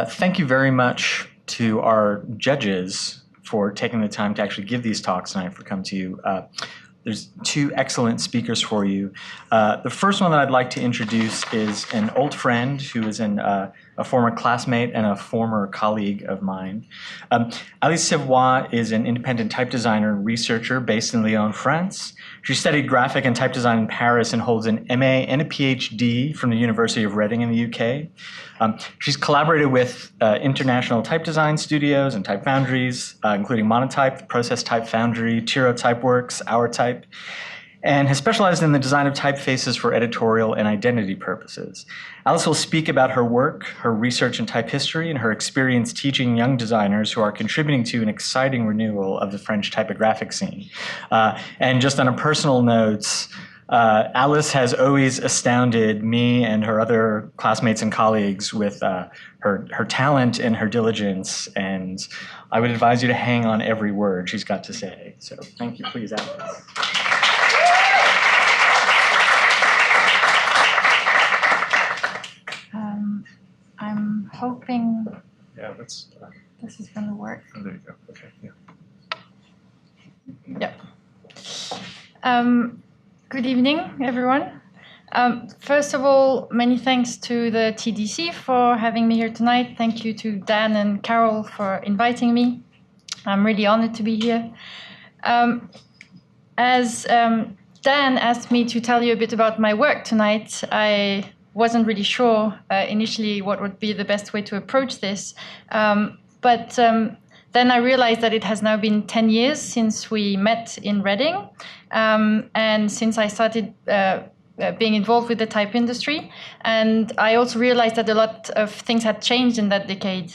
Thank you very much to our judges for taking the time to actually give these talks tonight, for coming to you. There's two excellent speakers for you. The first one that I'd like to introduce is an old friend who is a former classmate and a former colleague of mine. Alice Savoie is an independent type designer and researcher based in Lyon, France. She studied graphic and type design in Paris and holds an MA and a PhD from the University of Reading in the UK. She's collaborated with international type design studios and type foundries, including Monotype, Process Type Foundry, Tiro Typeworks, Our Type, and has specialized in the design of typefaces for editorial and identity purposes. Alice will speak about her work, her research in type history, and her experience teaching young designers who are contributing to an exciting renewal of the French typographic scene. And just on a personal note, Alice has always astounded me and her other classmates and colleagues with her talent and her diligence, and I would advise you to hang on every word she's got to say. So thank you, please, Alice. I'm hoping this is going to work. Oh, there you go. Okay, Yep. Good evening, everyone. First of all, many thanks to the TDC for having me here tonight. Thank you to Dan and Carol for inviting me. I'm really honored to be here. As Dan asked me to tell you a bit about my work tonight, I wasn't really sure initially what would be the best way to approach this. But then I realized that it has now been 10 years since we met in Reading, and since I started being involved with the type industry. And I also realized that a lot of things had changed in that decade.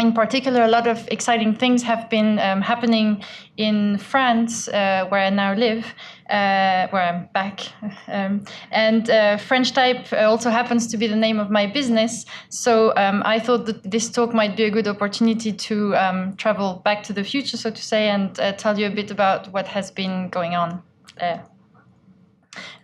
In particular, a lot of exciting things have been happening in France, where I now live, where I'm back. And French Type also happens to be the name of my business. So I thought that this talk might be a good opportunity to travel back to the future, so to say, and tell you a bit about what has been going on there.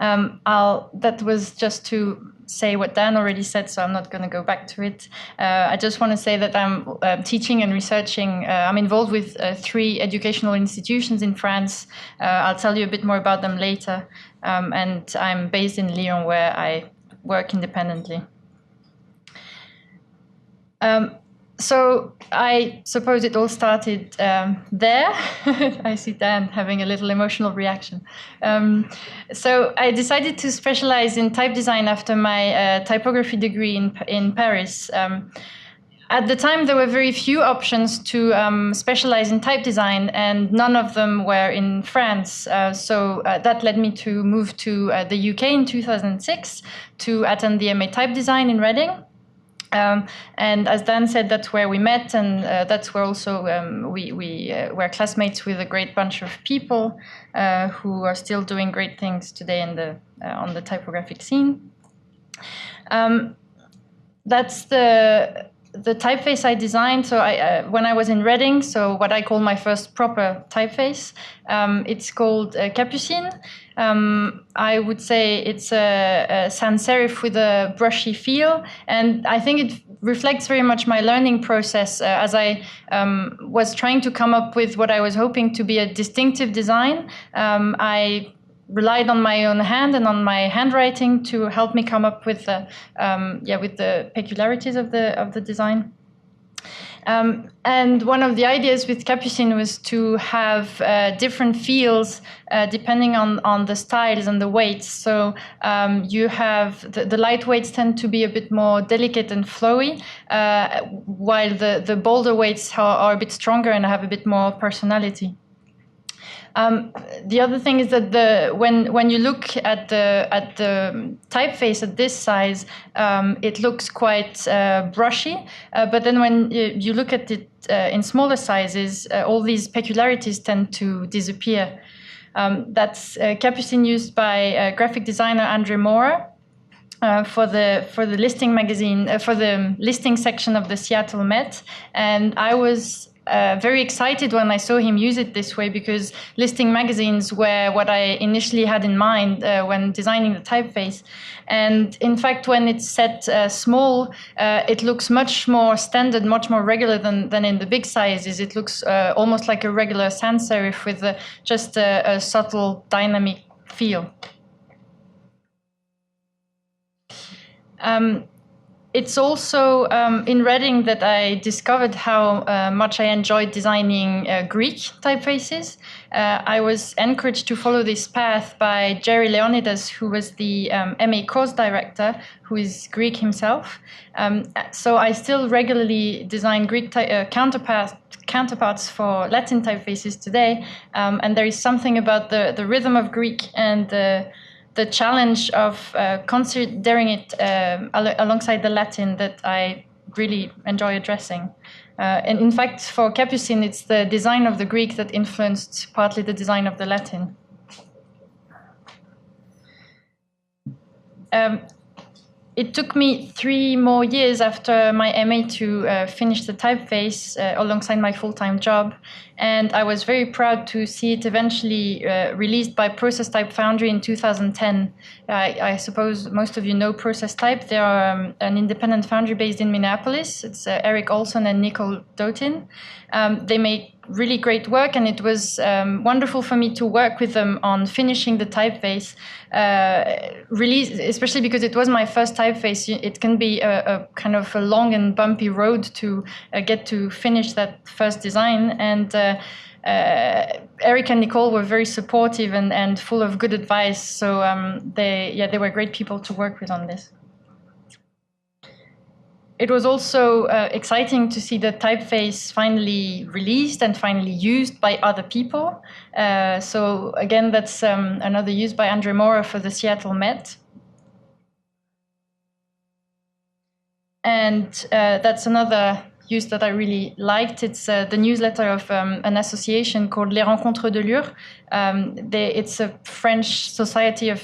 That was just to say what Dan already said, so I'm not going to go back to it. I just want to say that I'm teaching and researching. I'm involved with 3 educational institutions in France. I'll tell you a bit more about them later. And I'm based in Lyon, where I work independently. So I suppose it all started there. I see Dan having a little emotional reaction. So I decided to specialize in type design after my typography degree in Paris. At the time, there were very few options to specialize in type design, and none of them were in France. So that led me to move to the UK in 2006 to attend the MA Type Design in Reading. And as Dan said, that's where we met, and that's where also we were classmates with a great bunch of people who are still doing great things today in on the typographic scene. That's the typeface I designed. So when I was in Reading, so what I call my first proper typeface, it's called Capucine. I would say it's a sans serif with a brushy feel, and I think it reflects very much my learning process as I was trying to come up with what I was hoping to be a distinctive design. I relied on my own hand and on my handwriting to help me come up with the peculiarities of the design. And one of the ideas with Capucine was to have different feels depending on the styles and the weights. So you have the light weights tend to be a bit more delicate and flowy, while the bolder weights are a bit stronger and have a bit more personality. The other thing is that when you look at the typeface at this size, it looks quite brushy. But then when you look at it in smaller sizes, all these peculiarities tend to disappear. That's Capucine used by graphic designer Andre Mora for the listing magazine, for the listing section of the Seattle Met, and I was very excited when I saw him use it this way, because listing magazines were what I initially had in mind when designing the typeface. And in fact, when it's set small, it looks much more standard, much more regular than in the big sizes. It looks almost like a regular sans serif with just a subtle dynamic feel. It's also in Reading that I discovered how much I enjoyed designing Greek typefaces. I was encouraged to follow this path by Jerry Leonidas, who was the MA course director, who is Greek himself. So I still regularly design Greek counterparts for Latin typefaces today. And there is something about the rhythm of Greek and the challenge of considering it alongside the Latin that I really enjoy addressing. And in fact, for Capucine, it's the design of the Greek that influenced partly the design of the Latin. It took me 3 more years after my MA to finish the typeface alongside my full-time job. And I was very proud to see it eventually released by Process Type Foundry in 2010. I suppose most of you know Process Type. They are an independent foundry based in Minneapolis. It's Eric Olson and Nicole Dotin. They make really great work, and it was wonderful for me to work with them on finishing the typeface release, especially because it was my first typeface. It can be a kind of a long and bumpy road to get to finish that first design. And Eric and Nicole were very supportive and full of good advice. So they were great people to work with on this. It was also exciting to see the typeface finally released and finally used by other people. So again, that's another use by Andre Mora for the Seattle Met. And that's another use that I really liked. It's the newsletter of an association called Les Rencontres de Lure. It's a French society of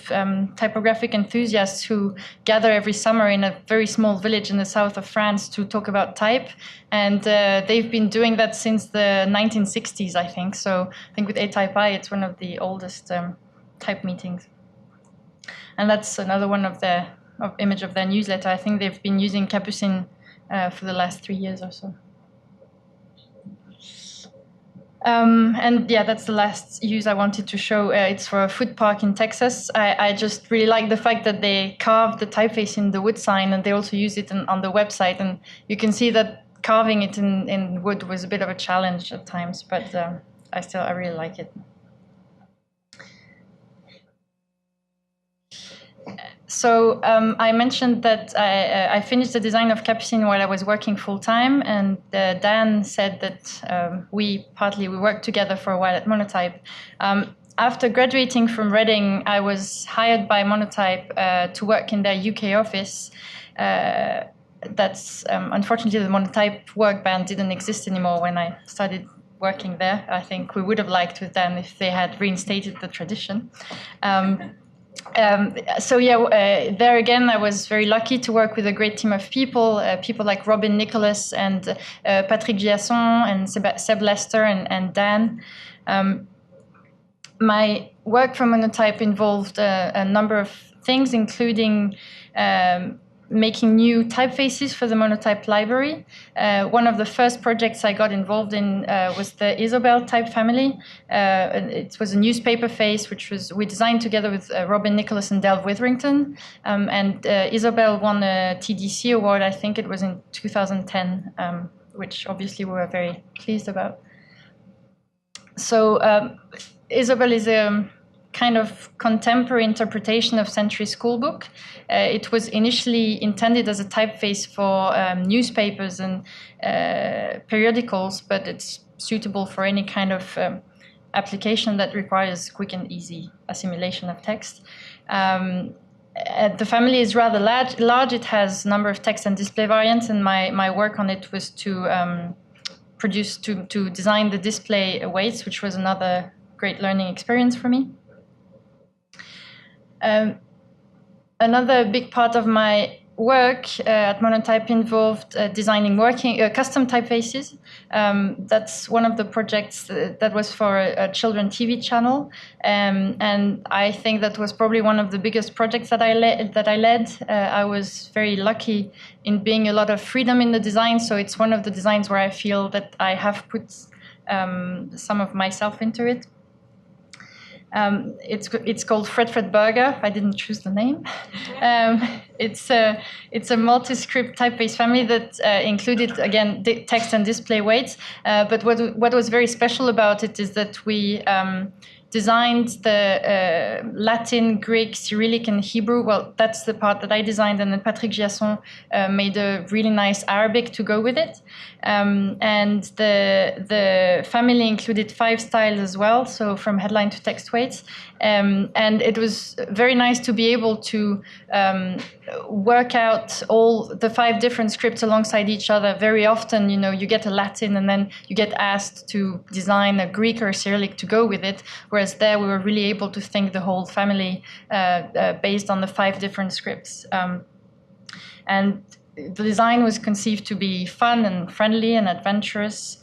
typographic enthusiasts who gather every summer in a very small village in the south of France to talk about type. And they've been doing that since the 1960s, I think. So I think with A-Type I, it's one of the oldest type meetings. And that's another one of the image of their newsletter. I think they've been using Capucine for the last 3 years or so. And yeah, that's the last use I wanted to show. It's for a food park in Texas. I just really like the fact that they carved the typeface in the wood sign, and they also use it on the website. And you can see that carving it in wood was a bit of a challenge at times, but I really like it. So I mentioned that I finished the design of Capucine while I was working full-time, and Dan said that we worked together for a while at Monotype. After graduating from Reading, I was hired by Monotype to work in their UK office. That's unfortunately, the Monotype work band didn't exist anymore when I started working there. I think we would have liked with them if they had reinstated the tradition. There again, I was very lucky to work with a great team of people, people like Robin Nicholas and Patrick Giasson and Seb Lester and Dan. My work for Monotype involved a number of things, including making new typefaces for the Monotype library. One of the first projects I got involved in was the Isobel type family. It was a newspaper face, we designed together with Robin Nicholas and Delve Witherington. And Isobel won a TDC award, I think it was in 2010, which obviously we were very pleased about. So Isobel is a kind of contemporary interpretation of Century Schoolbook. It was initially intended as a typeface for newspapers and periodicals, but it's suitable for any kind of application that requires quick and easy assimilation of text. The family is rather large. It has a number of text and display variants, and my work on it was to design the display weights, which was another great learning experience for me. Another big part of my work at Monotype involved designing custom typefaces. That's one of the projects that was for a children TV channel, and I think that was probably one of the biggest projects that I led. I was very lucky in being a lot of freedom in the design, so it's one of the designs where I feel that I have put some of myself into it. It's called Fred Burger. I didn't choose the name. It's a multi-script typeface family that included, again, text and display weights. But what was very special about it is that we designed the Latin, Greek, Cyrillic, and Hebrew. Well, that's the part that I designed, and then Patrick Giasson made a really nice Arabic to go with it. And the family included 5 styles as well, so from headline to text weights. And it was very nice to be able to work out all the 5 different scripts alongside each other. Very often, you get a Latin and then you get asked to design a Greek or a Cyrillic to go with it. Whereas there, we were really able to think the whole family based on the 5 different scripts. And the design was conceived to be fun and friendly and adventurous.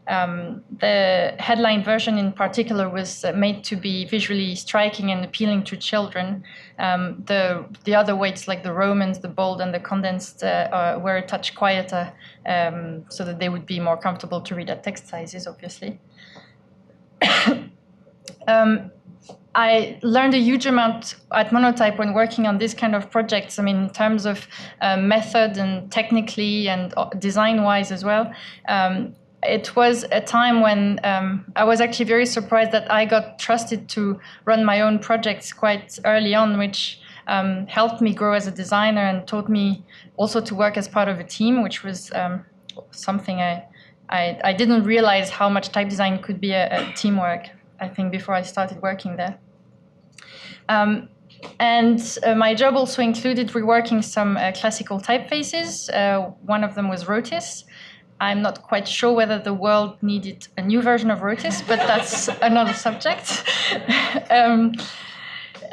The headline version in particular was made to be visually striking and appealing to children. The other weights, like the Romans, the bold, and the condensed, were a touch quieter, so that they would be more comfortable to read at text sizes, obviously. I learned a huge amount at Monotype when working on this kind of projects. I mean, in terms of method and technically and design-wise as well. It was a time when I was actually very surprised that I got trusted to run my own projects quite early on, which helped me grow as a designer and taught me also to work as part of a team, which was something I didn't realize how much type design could be a teamwork, I think, before I started working there. And my job also included reworking some classical typefaces. One of them was Rotis. I'm not quite sure whether the world needed a new version of Rotis, but that's another subject.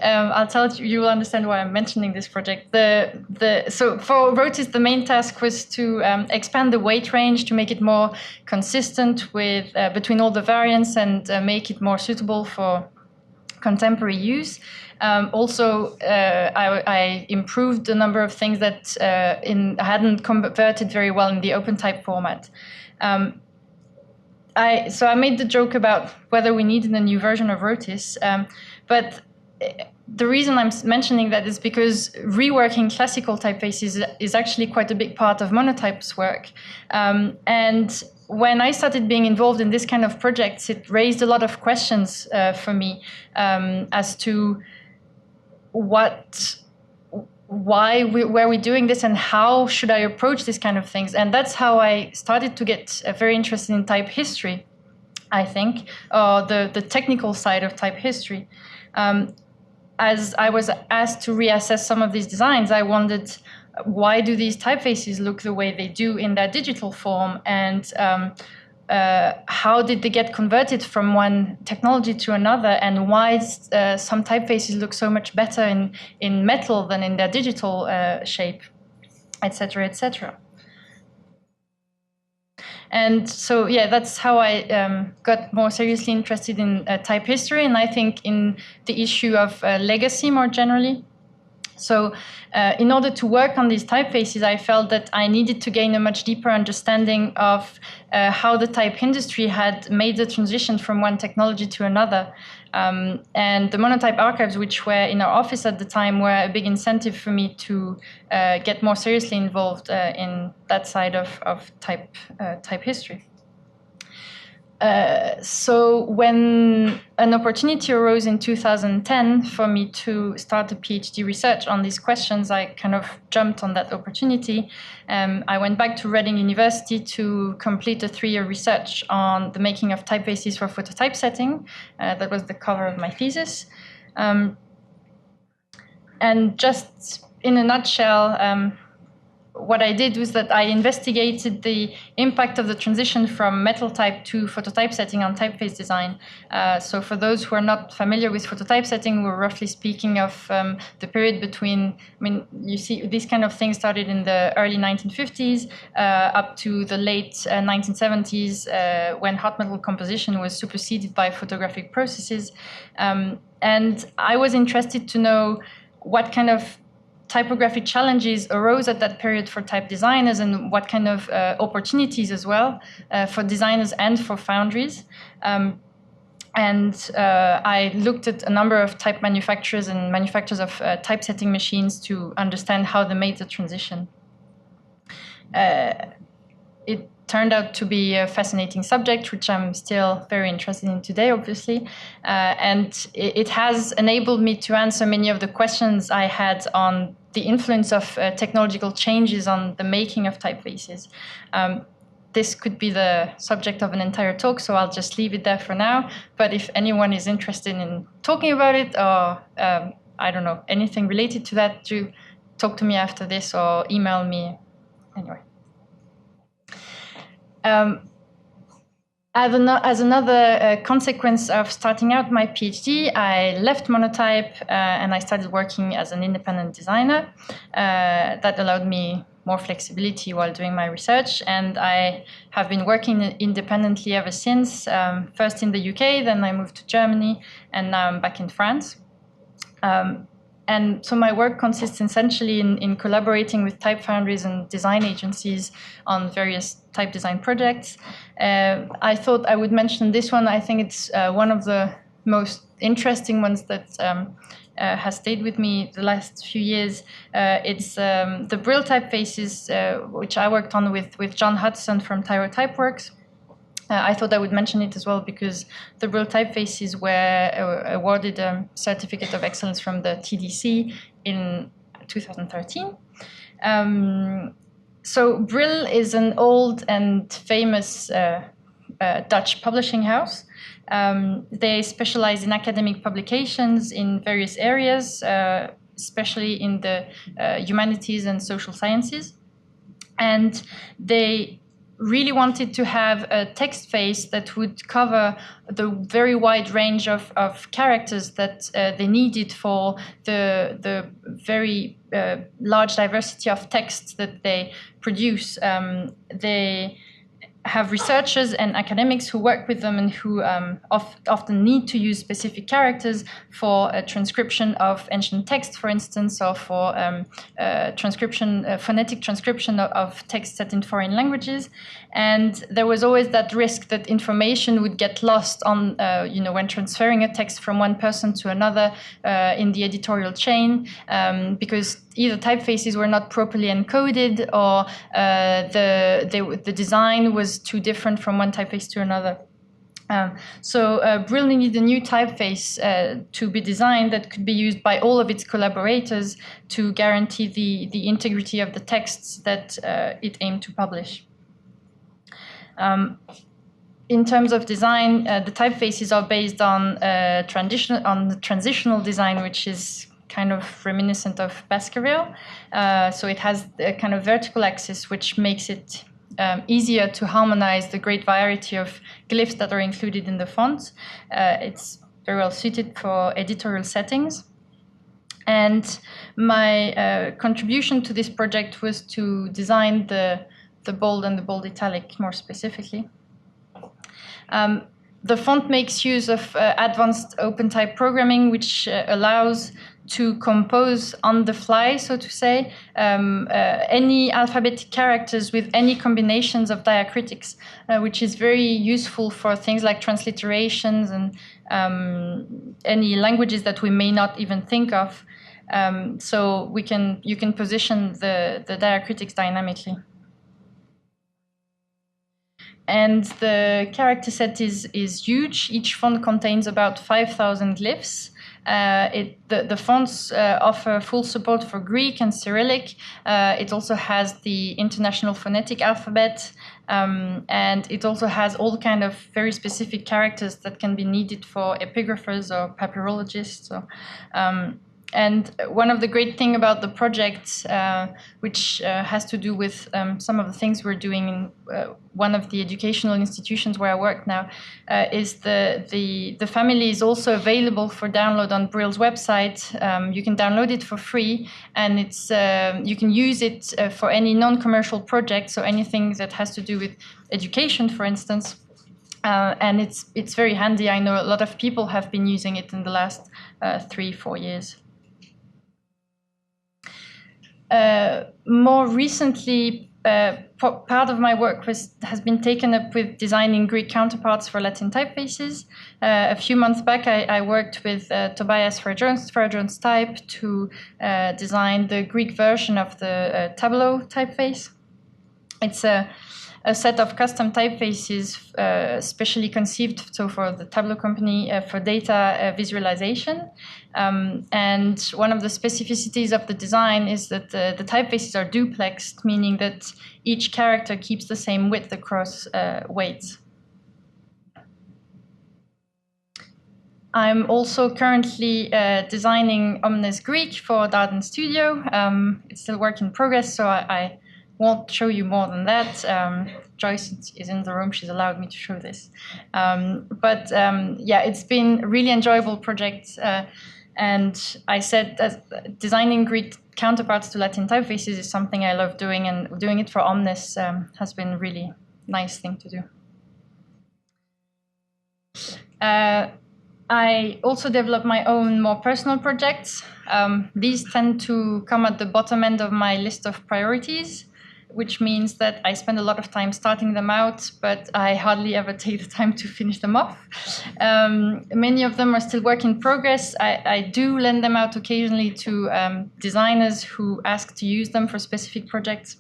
I'll tell you, you will understand why I'm mentioning this project. So for Rotis, the main task was to expand the weight range to make it more consistent with between all the variants and make it more suitable for contemporary use. Also, I improved the number of things that hadn't converted very well in the OpenType format. So I made the joke about whether we needed a new version of Rotis, but the reason I'm mentioning that is because reworking classical typefaces is actually quite a big part of Monotype's work. And when I started being involved in this kind of projects, it raised a lot of questions for me as to why were we doing this and how should I approach this kind of things. And that's how I started to get very interested in type history, I think, the technical side of type history. As I was asked to reassess some of these designs, I wondered, why do these typefaces look the way they do in their digital form? And how did they get converted from one technology to another? And why some typefaces look so much better in metal than in their digital shape, etc., etc. And so, yeah, that's how I got more seriously interested in type history, and I think in the issue of legacy more generally. So in order to work on these typefaces, I felt that I needed to gain a much deeper understanding of how the type industry had made the transition from one technology to another. And the Monotype archives, which were in our office at the time, were a big incentive for me to get more seriously involved in that side of type history. So when an opportunity arose in 2010 for me to start a PhD research on these questions, I kind of jumped on that opportunity. I went back to Reading University to complete a 3-year research on the making of typefaces for phototypesetting. That was the cover of my thesis. And just in a nutshell, what I did was that I investigated the impact of the transition from metal type to phototypesetting on typeface design. So for those who are not familiar with phototypesetting, we're roughly speaking of the period between, you see these kind of things started in the early 1950s up to the late 1970s when hot metal composition was superseded by photographic processes. And I was interested to know what kind of typographic challenges arose at that period for type designers and what kind of opportunities as well for designers and for foundries. I looked at a number of type manufacturers and manufacturers of typesetting machines to understand how they made the transition. It turned out to be a fascinating subject, which I'm still very interested in today, obviously. And it has enabled me to answer many of the questions I had on the influence of technological changes on the making of typefaces. This could be the subject of an entire talk, so I'll just leave it there for now. But if anyone is interested in talking about it or, I don't know, anything related to that, do talk to me after this or email me. Anyway. As another consequence of starting out my PhD, I left Monotype and I started working as an independent designer. That allowed me more flexibility while doing my research, and I have been working independently ever since, first in the UK, then I moved to Germany, and now I'm back in France. And so my work consists essentially in collaborating with type foundries and design agencies on various type design projects. I thought I would mention this one. I think it's one of the most interesting ones that has stayed with me the last few years. It's the Brill Typefaces, which I worked on with John Hudson from Tyro Typeworks. I thought I would mention it as well because the Brill Typefaces were awarded a Certificate of Excellence from the TDC in 2013. So Brill is an old and famous Dutch publishing house. They specialize in academic publications in various areas, especially in the humanities and social sciences. And they really wanted to have a text face that would cover the very wide range of characters that they needed for the very large diversity of texts that they produce. They have researchers and academics who work with them and who often need to use specific characters for a transcription of ancient text, for instance, or for phonetic transcription of text set in foreign languages. And there was always that risk that information would get lost on, when transferring a text from one person to another in the editorial chain, because either typefaces were not properly encoded or the design was too different from one typeface to another. So Brill needed a new typeface to be designed that could be used by all of its collaborators to guarantee the integrity of the texts that it aimed to publish. In terms of design, the typefaces are based on the transitional design, which is kind of reminiscent of Baskerville. So it has a kind of vertical axis, which makes it easier to harmonize the great variety of glyphs that are included in the font. It's very well suited for editorial settings. And my contribution to this project was to design the bold and the bold italic more specifically. The font makes use of advanced OpenType programming, which allows to compose on the fly, so to say, any alphabetic characters with any combinations of diacritics, which is very useful for things like transliterations and any languages that we may not even think of. So you can position the diacritics dynamically. And the character set is huge. Each font contains about 5,000 glyphs. The fonts offer full support for Greek and Cyrillic. It also has the International Phonetic Alphabet, and it also has all kind of very specific characters that can be needed for epigraphers or papyrologists. So, And one of the great things about the project, which has to do with some of the things we're doing in one of the educational institutions where I work now, is the family is also available for download on Brill's website. You can download it for free, and it's you can use it for any non-commercial project, so anything that has to do with education, for instance. And it's very handy. I know a lot of people have been using it in the last 3-4 years. More recently, part of my work has been taken up with designing Greek counterparts for Latin typefaces. A few months back, I worked with Tobias Farjones Type to design the Greek version of the Tableau Typeface. It's a set of custom typefaces specially conceived for the Tableau company for data visualization. And one of the specificities of the design is that the typefaces are duplexed, meaning that each character keeps the same width across weights. I'm also currently designing Omnes Greek for Darden Studio. It's still work in progress, so I won't show you more than that. Joyce is in the room. She's allowed me to show this. Yeah, it's been a really enjoyable project. And I said that designing Greek counterparts to Latin typefaces is something I love doing, and doing it for Omnes has been a really nice thing to do. I also develop my own more personal projects. These tend to come at the bottom end of my list of priorities, which means that I spend a lot of time starting them out, but I hardly ever take the time to finish them off. Many of them are still work in progress. I do lend them out occasionally to designers who ask to use them for specific projects.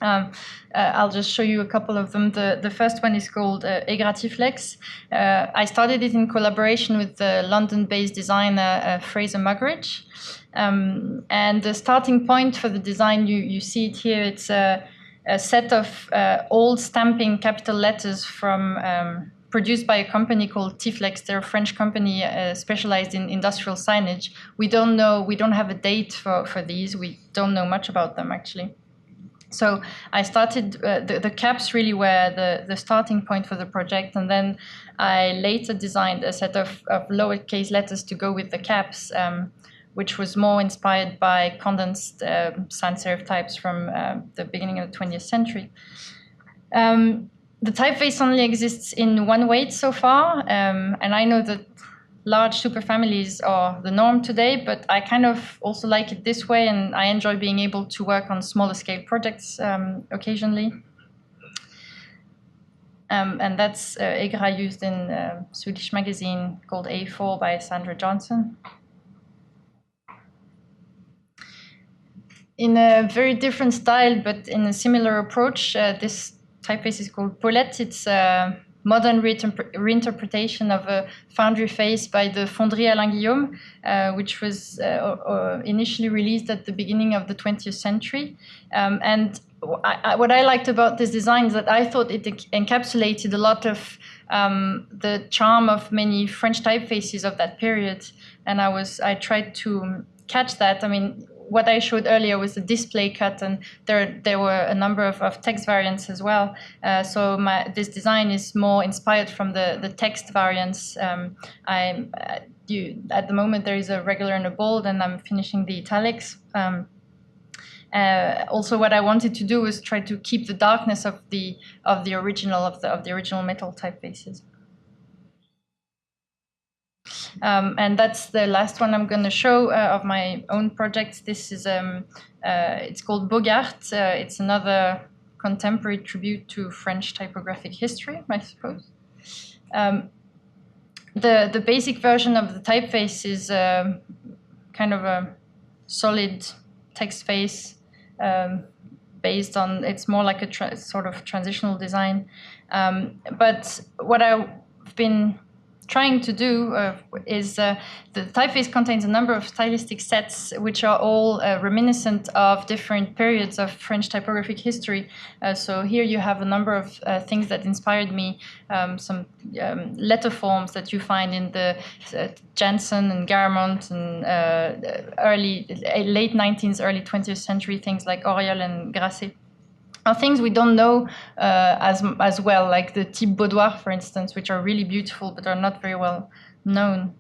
I'll just show you a couple of them. The first one is called Reflex. I started it in collaboration with the London-based designer Fraser Muggeridge. And the starting point for the design, you see it here, it's a set of old stamping capital letters from produced by a company called Reflex. They're a French company specialized in industrial signage. We don't have a date for these. We don't know much about them, actually. So I started, the caps really were the starting point for the project, and then I later designed a set of lowercase letters to go with the caps, which was more inspired by condensed sans serif types from the beginning of the 20th century. The typeface only exists in one weight so far, and I know that large superfamilies are the norm today, but I kind of also like it this way, and I enjoy being able to work on smaller scale projects occasionally. And that's Egra used in a Swedish magazine called A4 by Sandra Johnson. In a very different style, but in a similar approach, this typeface is called Paulette. It's a modern reinterpretation of a foundry face by the Fonderie Alain Guillaume, which was initially released at the beginning of the 20th century. And what I liked about this design is that I thought it encapsulated a lot of the charm of many French typefaces of that period. And I tried to catch that. I mean, what I showed earlier was the display cut, and there were a number of text variants as well. So this design is more inspired from the text variants. At the moment there is a regular and a bold, and I'm finishing the italics. Also, what I wanted to do was try to keep the darkness of the original metal typefaces. And that's the last one I'm going to show of my own projects. This is it's called Bogart. It's another contemporary tribute to French typographic history, I suppose. The basic version of the typeface is kind of a solid text face based on, it's more like a sort of transitional design. But what I've been trying to do is the typeface contains a number of stylistic sets which are all reminiscent of different periods of French typographic history. So here you have a number of things that inspired me, some letter forms that you find in the Jansen and Garamond and late 19th, early 20th century, things like Auriol and Grasset. Are things we don't know as well, like the type boudoir, for instance, which are really beautiful but are not very well known.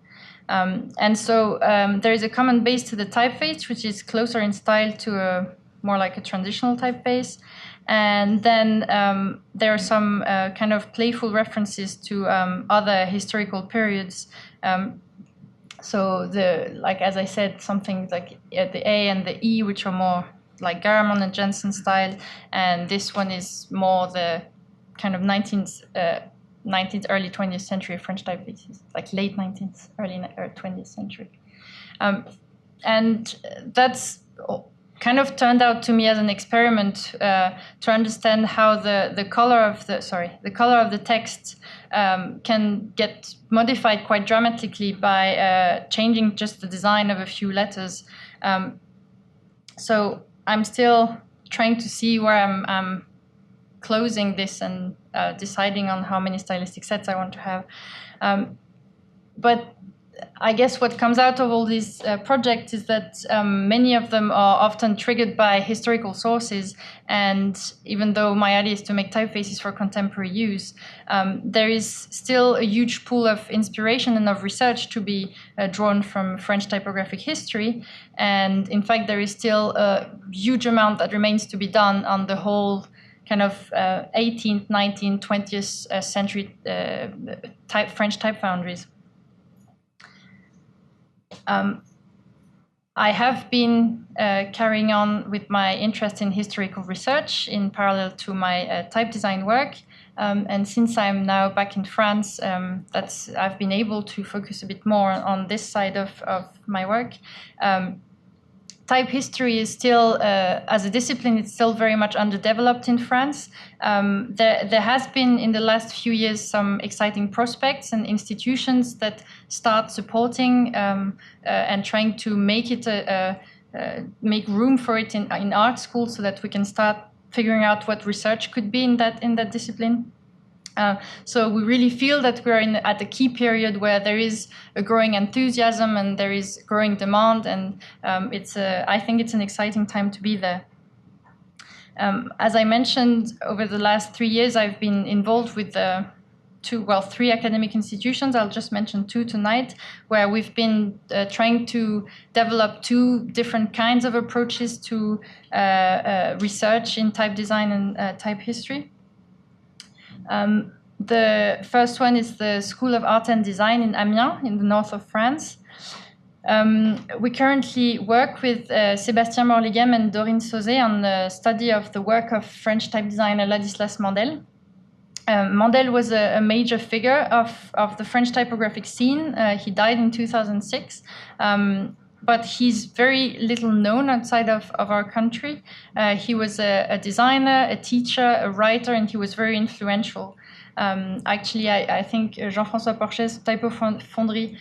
And so there is a common base to the typeface, which is closer in style to more like a traditional typeface. And then there are some kind of playful references to other historical periods. So like as I said, something like the A and the E, which are more like Garamond and Jansen style, and this one is more the kind of 19th, early 20th century French typefaces, like late 19th, early 20th century. And that's kind of turned out to me as an experiment to understand how the color of the text can get modified quite dramatically by changing just the design of a few letters. So I'm still trying to see where I'm closing this and deciding on how many stylistic sets I want to have. But I guess what comes out of all these projects is that many of them are often triggered by historical sources, and even though my idea is to make typefaces for contemporary use, there is still a huge pool of inspiration and of research to be drawn from French typographic history, and in fact there is still a huge amount that remains to be done on the whole kind of 18th, 19th, 20th century French type foundries. I have been carrying on with my interest in historical research in parallel to my type design work. And since I'm now back in France, I've been able to focus a bit more on this side of my work. Type history is still, as a discipline, it's still very much underdeveloped in France. There has been, in the last few years, some exciting prospects and institutions that start supporting and trying to make it make room for it in art school, so that we can start figuring out what research could be in that discipline. So we really feel that we're at a key period where there is a growing enthusiasm and there is growing demand, and I think it's an exciting time to be there. As I mentioned, over the last 3 years, I've been involved with three academic institutions. I'll just mention two tonight, where we've been trying to develop two different kinds of approaches to research in type design and type history. The first one is the School of Art and Design in Amiens, in the north of France. We currently work with Sébastien Morlighem and Dorine Sauzet on the study of the work of French type designer Ladislas Mandel. Mandel was a major figure of the French typographic scene. He died in 2006. But he's very little known outside of our country. He was a designer, a teacher, a writer, and he was very influential. Actually, I think Jean-François Porchet's Typo Fonderie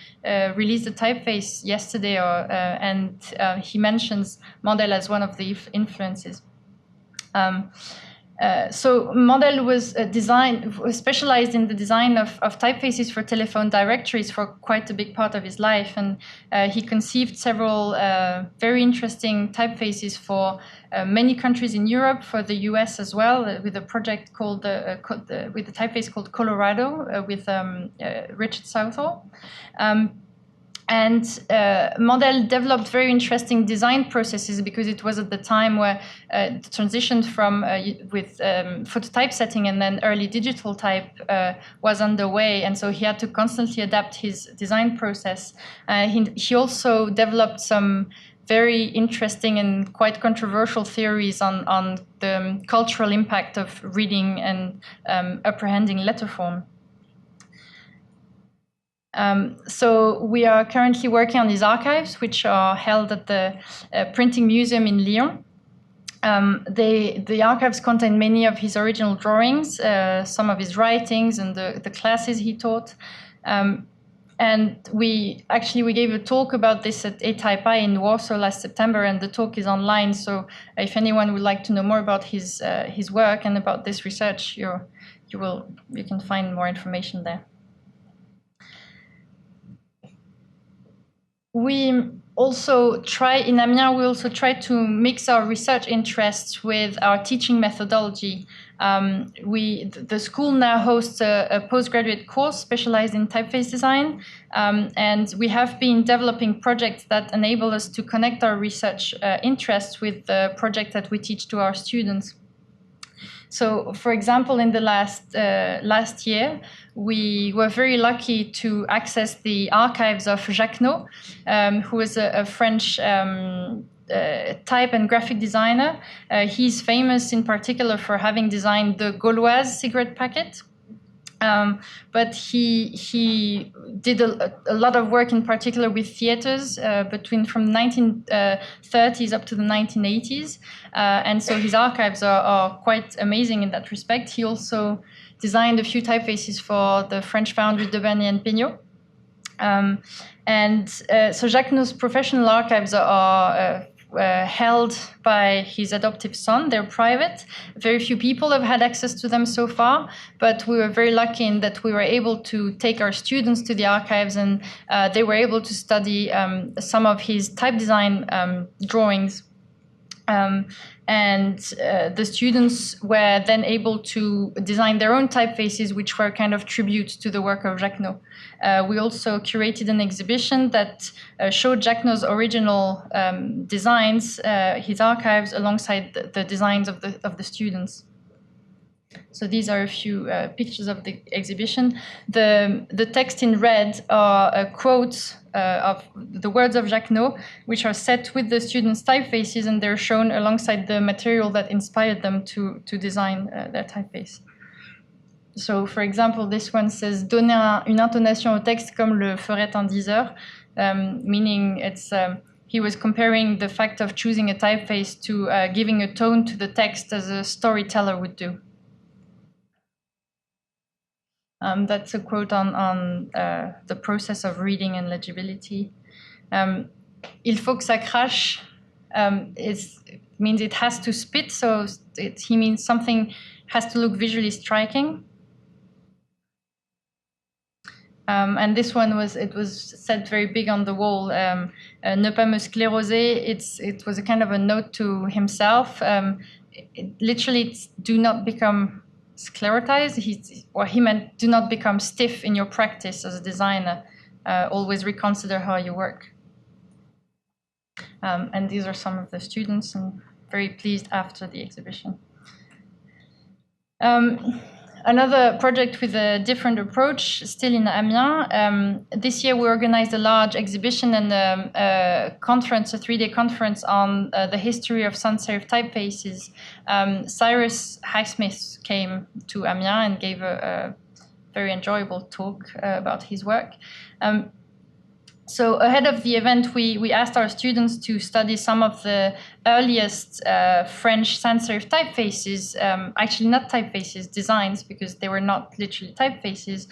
released a typeface yesterday, and he mentions Mandel as one of the influences. So Mandel was specialized in the design of typefaces for telephone directories for quite a big part of his life, and he conceived several very interesting typefaces for many countries in Europe, for the US as well, with a project called with a typeface called Colorado with Richard Southall. And Mandel developed very interesting design processes, because it was at the time where the transition from with phototypesetting and then early digital type was underway, and so he had to constantly adapt his design process. He also developed some very interesting and quite controversial theories on the cultural impact of reading and apprehending letter form. So we are currently working on these archives, which are held at the Printing Museum in Lyon. The archives contain many of his original drawings, some of his writings, and the classes he taught. And we gave a talk about this at ATypi in Warsaw last September, and the talk is online. So if anyone would like to know more about his work and about this research, you can find more information there. We also try in Amiens. We also try to mix our research interests with our teaching methodology. The school now hosts a postgraduate course specialized in typeface design, and we have been developing projects that enable us to connect our research interests with the project that we teach to our students. So, for example, in the last year, we were very lucky to access the archives of Jacquenot, who is a French type and graphic designer. He's famous in particular for having designed the Gauloise cigarette packet. But he did a lot of work, in particular with theaters, from the 1930s up to the 1980s. And so his archives are quite amazing in that respect. He also designed a few typefaces for the French foundries de Bernier and Peignot. So Jacquenot's professional archives are held by his adoptive son. They're private. Very few people have had access to them so far, but we were very lucky in that we were able to take our students to the archives, and they were able to study some of his type design drawings. The students were then able to design their own typefaces, which were kind of tributes to the work of Jacquenot. We also curated an exhibition that showed Jacquenot's original designs, his archives, alongside the designs of the students. So these are a few pictures of the exhibition. The text in red are quotes of the words of Jacquenot, which are set with the students' typefaces, and they're shown alongside the material that inspired them to design their typeface. So, for example, this one says « Donner une intonation au texte comme le ferait un diseur », meaning he was comparing the fact of choosing a typeface to giving a tone to the text as a storyteller would do. That's a quote on the process of reading and legibility. Il faut que ça crache means it has to spit, so he means something has to look visually striking. And this one was said very big on the wall. Ne pas me scléroser. It was a kind of a note to himself. Literally, do not become sclerotized. He meant do not become stiff in your practice as a designer. Always reconsider how you work. And these are some of the students, and very pleased after the exhibition. Another project with a different approach, still in Amiens. This year we organized a large exhibition and a conference, a 3-day conference on the history of sans serif typefaces. Cyrus Highsmith came to Amiens and gave a very enjoyable talk about his work. So ahead of the event, we asked our students to study some of the earliest French sans serif typefaces, actually not typefaces, designs, because they were not literally typefaces.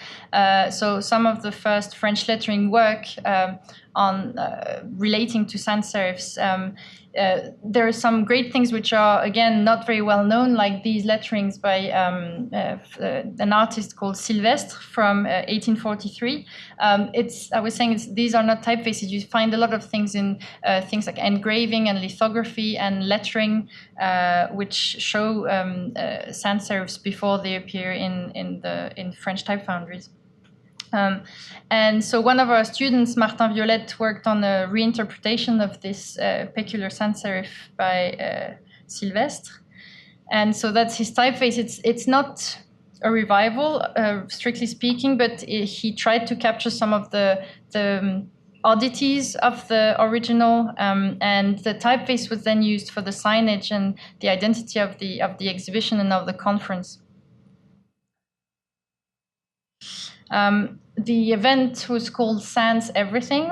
So some of the first French lettering work on relating to sans serifs. There are some great things which are, again, not very well known, like these letterings by an artist called Sylvestre from 1843. I was saying these are not typefaces. You find a lot of things in things like engraving and lithography and lettering, which show sans serifs before they appear in French type foundries. And so one of our students, Martin Violette, worked on a reinterpretation of this peculiar sans serif by Sylvestre. And so that's his typeface. It's not a revival, strictly speaking, but he tried to capture some of the oddities of the original, and the typeface was then used for the signage and the identity of the exhibition and of the conference. The event was called Sans Everything,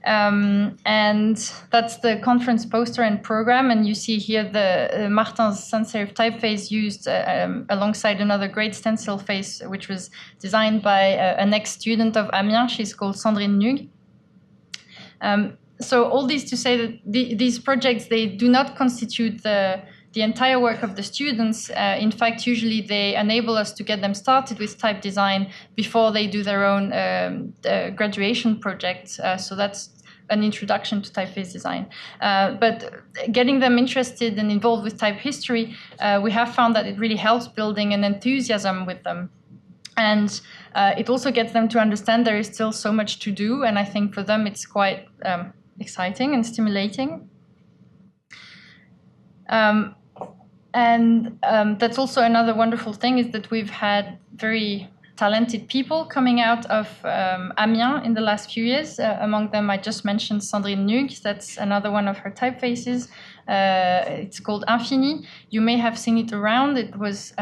And that's the conference poster and program. And you see here the Martin's sans serif typeface used alongside another great stencil face, which was designed by an ex-student of Amiens. She's called Sandrine Nug. So all this to say that these projects, they do not constitute the entire work of the students. In fact, usually they enable us to get them started with type design before they do their own graduation project. So that's an introduction to typeface design. But getting them interested and involved with type history, we have found that it really helps building an enthusiasm with them. And it also gets them to understand there is still so much to do. And I think for them, it's quite exciting and stimulating. And that's also another wonderful thing, is that we've had very talented people coming out of Amiens in the last few years. Among them, I just mentioned Sandrine Nug. That's another one of her typefaces. It's called Infini. You may have seen it around. It was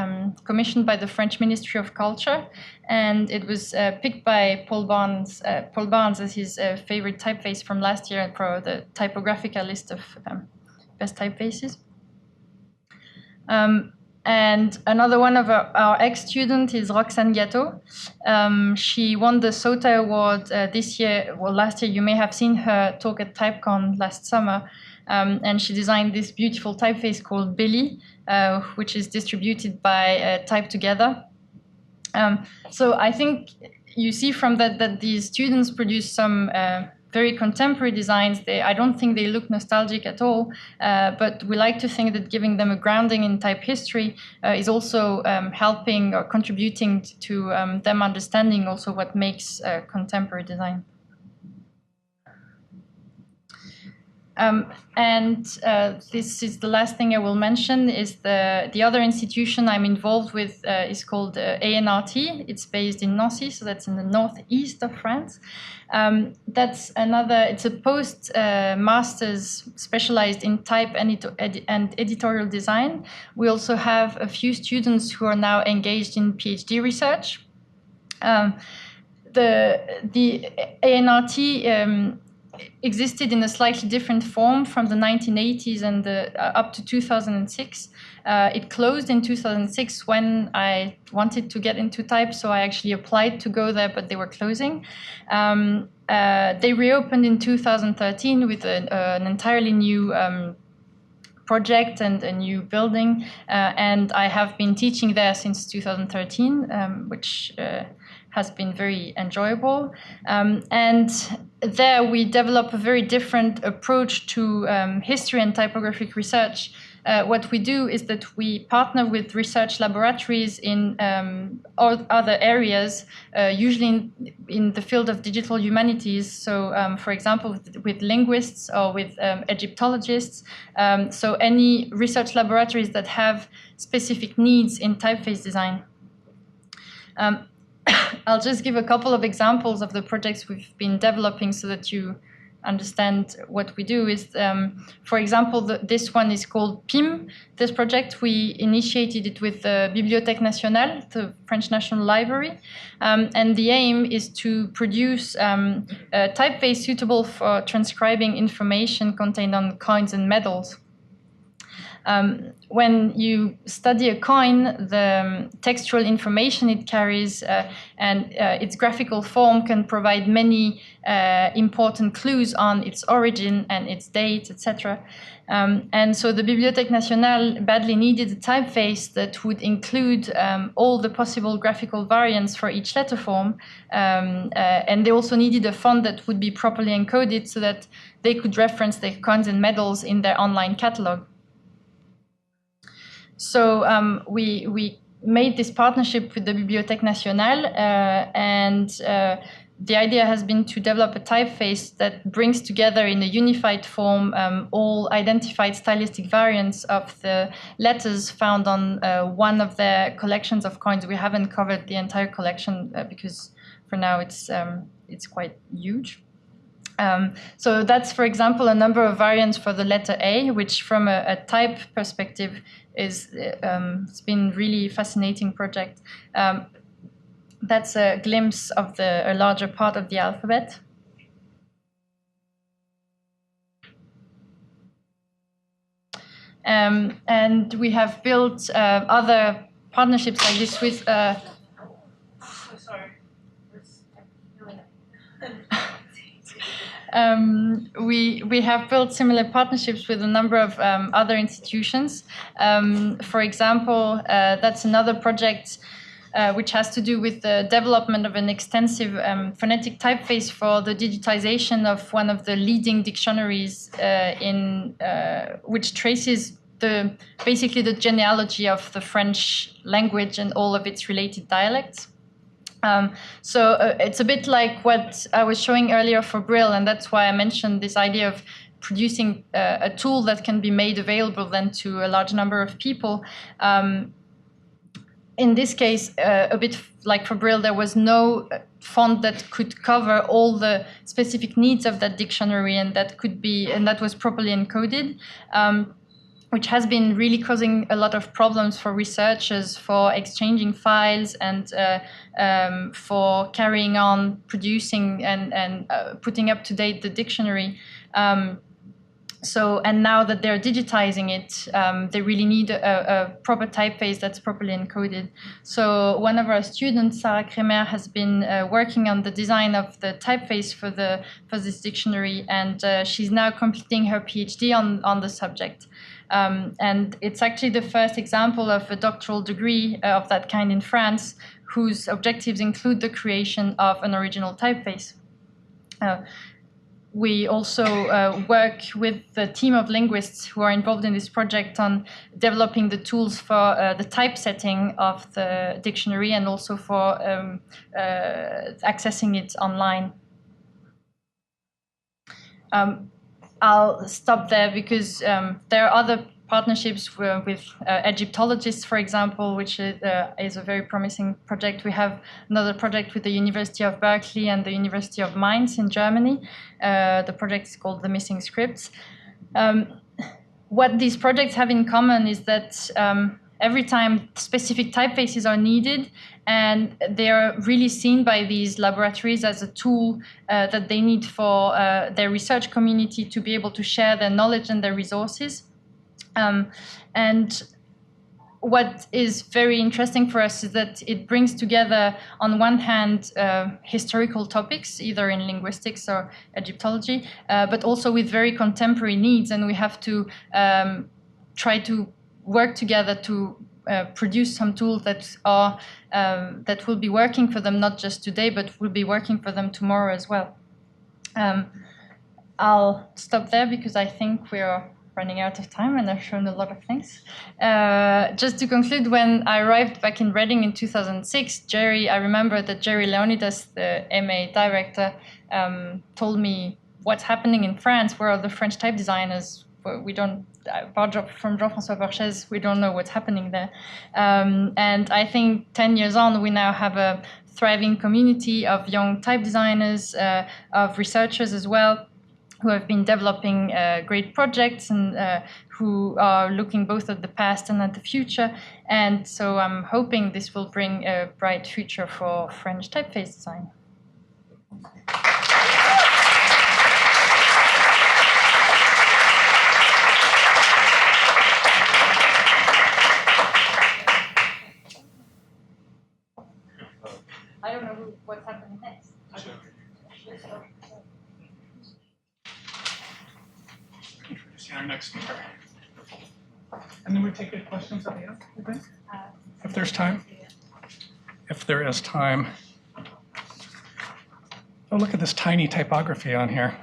commissioned by the French Ministry of Culture, and it was picked by Paul Barnes as his favorite typeface from last year for the Typographic list of best typefaces. And another one of our ex-students is Roxanne Ghetto. She won the SOTA Award this year. Well, last year you may have seen her talk at TypeCon last summer. And she designed this beautiful typeface called Belly, which is distributed by Type Together. So I think you see from that these students produce some very contemporary designs. I don't think they look nostalgic at all, but we like to think that giving them a grounding in type history is also helping or contributing to them understanding also what makes contemporary design. And this is the last thing I will mention, is the other institution I'm involved with is called ANRT. It's based in Nancy, so that's in the northeast of France. It's a post-master's specialized in type and editorial design. We also have a few students who are now engaged in PhD research. The ANRT existed in a slightly different form from the 1980s and up to 2006. It closed in 2006 when I wanted to get into type, so I actually applied to go there, but they were closing. They reopened in 2013 with an entirely new project and a new building, and I have been teaching there since 2013, which has been very enjoyable. And there we develop a very different approach to history and typographic research. What we do is that we partner with research laboratories in other areas, usually in the field of digital humanities. So, for example, with linguists or with Egyptologists. So any research laboratories that have specific needs in typeface design. I'll just give a couple of examples of the projects we've been developing so that you understand what we do. For example, this one is called PIM. This project, we initiated it with the Bibliothèque Nationale, the French National Library. And the aim is to produce a typeface suitable for transcribing information contained on coins and medals. When you study a coin, the textual information it carries and its graphical form can provide many important clues on its origin and its date, etc. And so the Bibliothèque Nationale badly needed a typeface that would include all the possible graphical variants for each letter form. And they also needed a font that would be properly encoded so that they could reference their coins and medals in their online catalog. So we made this partnership with the Bibliothèque Nationale, and the idea has been to develop a typeface that brings together in a unified form all identified stylistic variants of the letters found on one of their collections of coins. We haven't covered the entire collection because for now it's quite huge. So that's, for example, a number of variants for the letter A, which from a type perspective it's been really fascinating project. That's a glimpse of a larger part of the alphabet. And we have built other partnerships like this with. We have built similar partnerships with a number of other institutions. For example, that's another project which has to do with the development of an extensive phonetic typeface for the digitization of one of the leading dictionaries which traces basically the genealogy of the French language and all of its related dialects. So it's a bit like what I was showing earlier for Brill, and that's why I mentioned this idea of producing a tool that can be made available then to a large number of people. In this case, a bit like for Brill, there was no font that could cover all the specific needs of that dictionary, and that was properly encoded. Which has been really causing a lot of problems for researchers for exchanging files and for carrying on producing and putting up to date the dictionary. And now that they're digitizing it, they really need a proper typeface that's properly encoded. So one of our students, Sarah Kremer, has been working on the design of the typeface for this dictionary, and she's now completing her PhD on the subject. And it's actually the first example of a doctoral degree of that kind in France, whose objectives include the creation of an original typeface. We also work with the team of linguists who are involved in this project on developing the tools for the typesetting of the dictionary and also for accessing it online. I'll stop there because there are other partnerships with Egyptologists, for example, which is a very promising project. We have another project with the University of Berkeley and the University of Mainz in Germany. The project is called The Missing Scripts. What these projects have in common is that every time specific typefaces are needed, and they are really seen by these laboratories as a tool that they need for their research community to be able to share their knowledge and their resources. And what is very interesting for us is that it brings together, on one hand, historical topics, either in linguistics or Egyptology, but also with very contemporary needs, and we have to try to work together to produce some tools that will be working for them not just today, but will be working for them tomorrow as well. I'll stop there because I think we are running out of time and I've shown a lot of things. Just to conclude, when I arrived back in Reading in 2006, I remember that Jerry Leonidas, the MA director, told me what's happening in France. Where are the French type designers? We don't, from Jean-François Borges, we don't know what's happening there. And I think 10 years on, we now have a thriving community of young type designers, of researchers as well, who have been developing great projects and who are looking both at the past and at the future. And so I'm hoping this will bring a bright future for French typeface design. I don't know what's happening next. Introducing our next speaker. And then we take any questions at the end, I think. If there's time. If there is time. Oh, look at this tiny typography on here.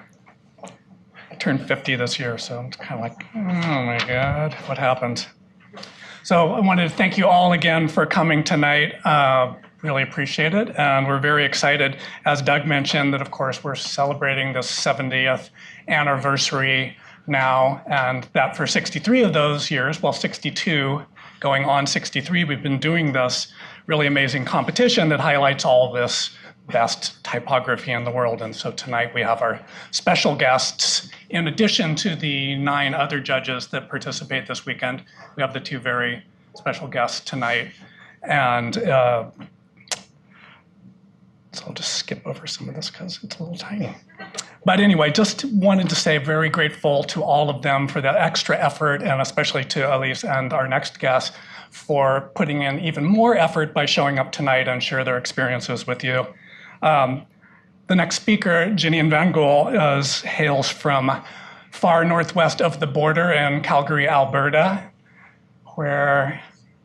I turned 50 this year, so I'm kind of like, oh my God, what happened? So I wanted to thank you all again for coming tonight. Really appreciate it. And we're very excited, as Doug mentioned, that of course we're celebrating the 70th anniversary now, and that for 63 of those years, well, 62, going on 63, we've been doing this really amazing competition that highlights all this best typography in the world. And so tonight we have our special guests. In addition to the 9 other judges that participate this weekend, we have the 2 very special guests tonight. And So I'll just skip over some of this because it's a little tiny. But anyway, just wanted to say very grateful to all of them for the extra effort, and especially to Alice and our next guest for putting in even more effort by showing up tonight and share their experiences with you. The next speaker, Janine Vangool, hails from far northwest of the border in Calgary, Alberta, where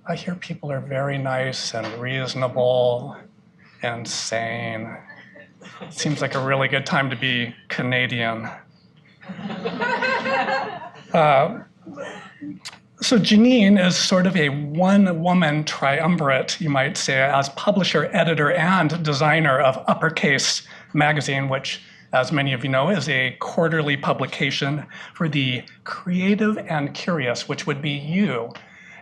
I hear people are very nice and reasonable and sane. It seems like a really good time to be Canadian. So Janine is sort of a one-woman triumvirate, you might say, as publisher, editor, and designer of Uppercase magazine, which, as many of you know, is a quarterly publication for the creative and curious, which would be you.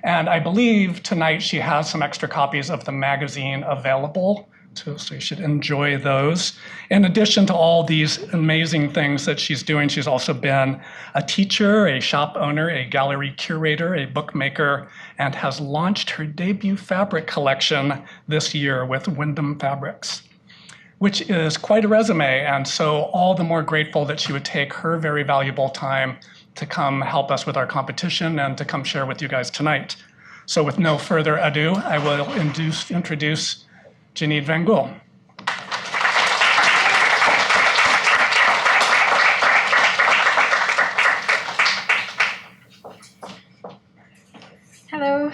And I believe tonight she has some extra copies of the magazine available, so you should enjoy those. In addition to all these amazing things that she's doing, she's also been a teacher, a shop owner, a gallery curator, a bookmaker, and has launched her debut fabric collection this year with Wyndham Fabrics, which is quite a resume, and so all the more grateful that she would take her very valuable time to come help us with our competition and to come share with you guys tonight. So with no further ado, I will introduce Janine Vangool. Hello.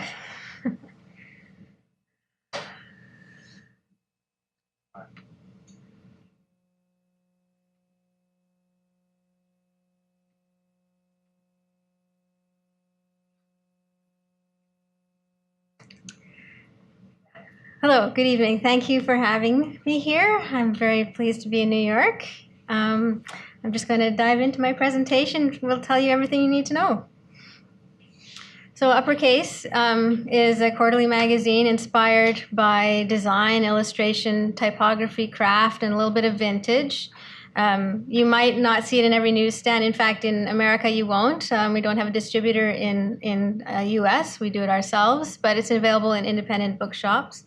Hello, good evening. Thank you for having me here. I'm very pleased to be in New York. I'm just going to dive into my presentation. We'll tell you everything you need to know. So Uppercase is a quarterly magazine inspired by design, illustration, typography, craft, and a little bit of vintage. You might not see it in every newsstand. In fact, in America, you won't. We don't have a distributor in US. We do it ourselves, but it's available in independent bookshops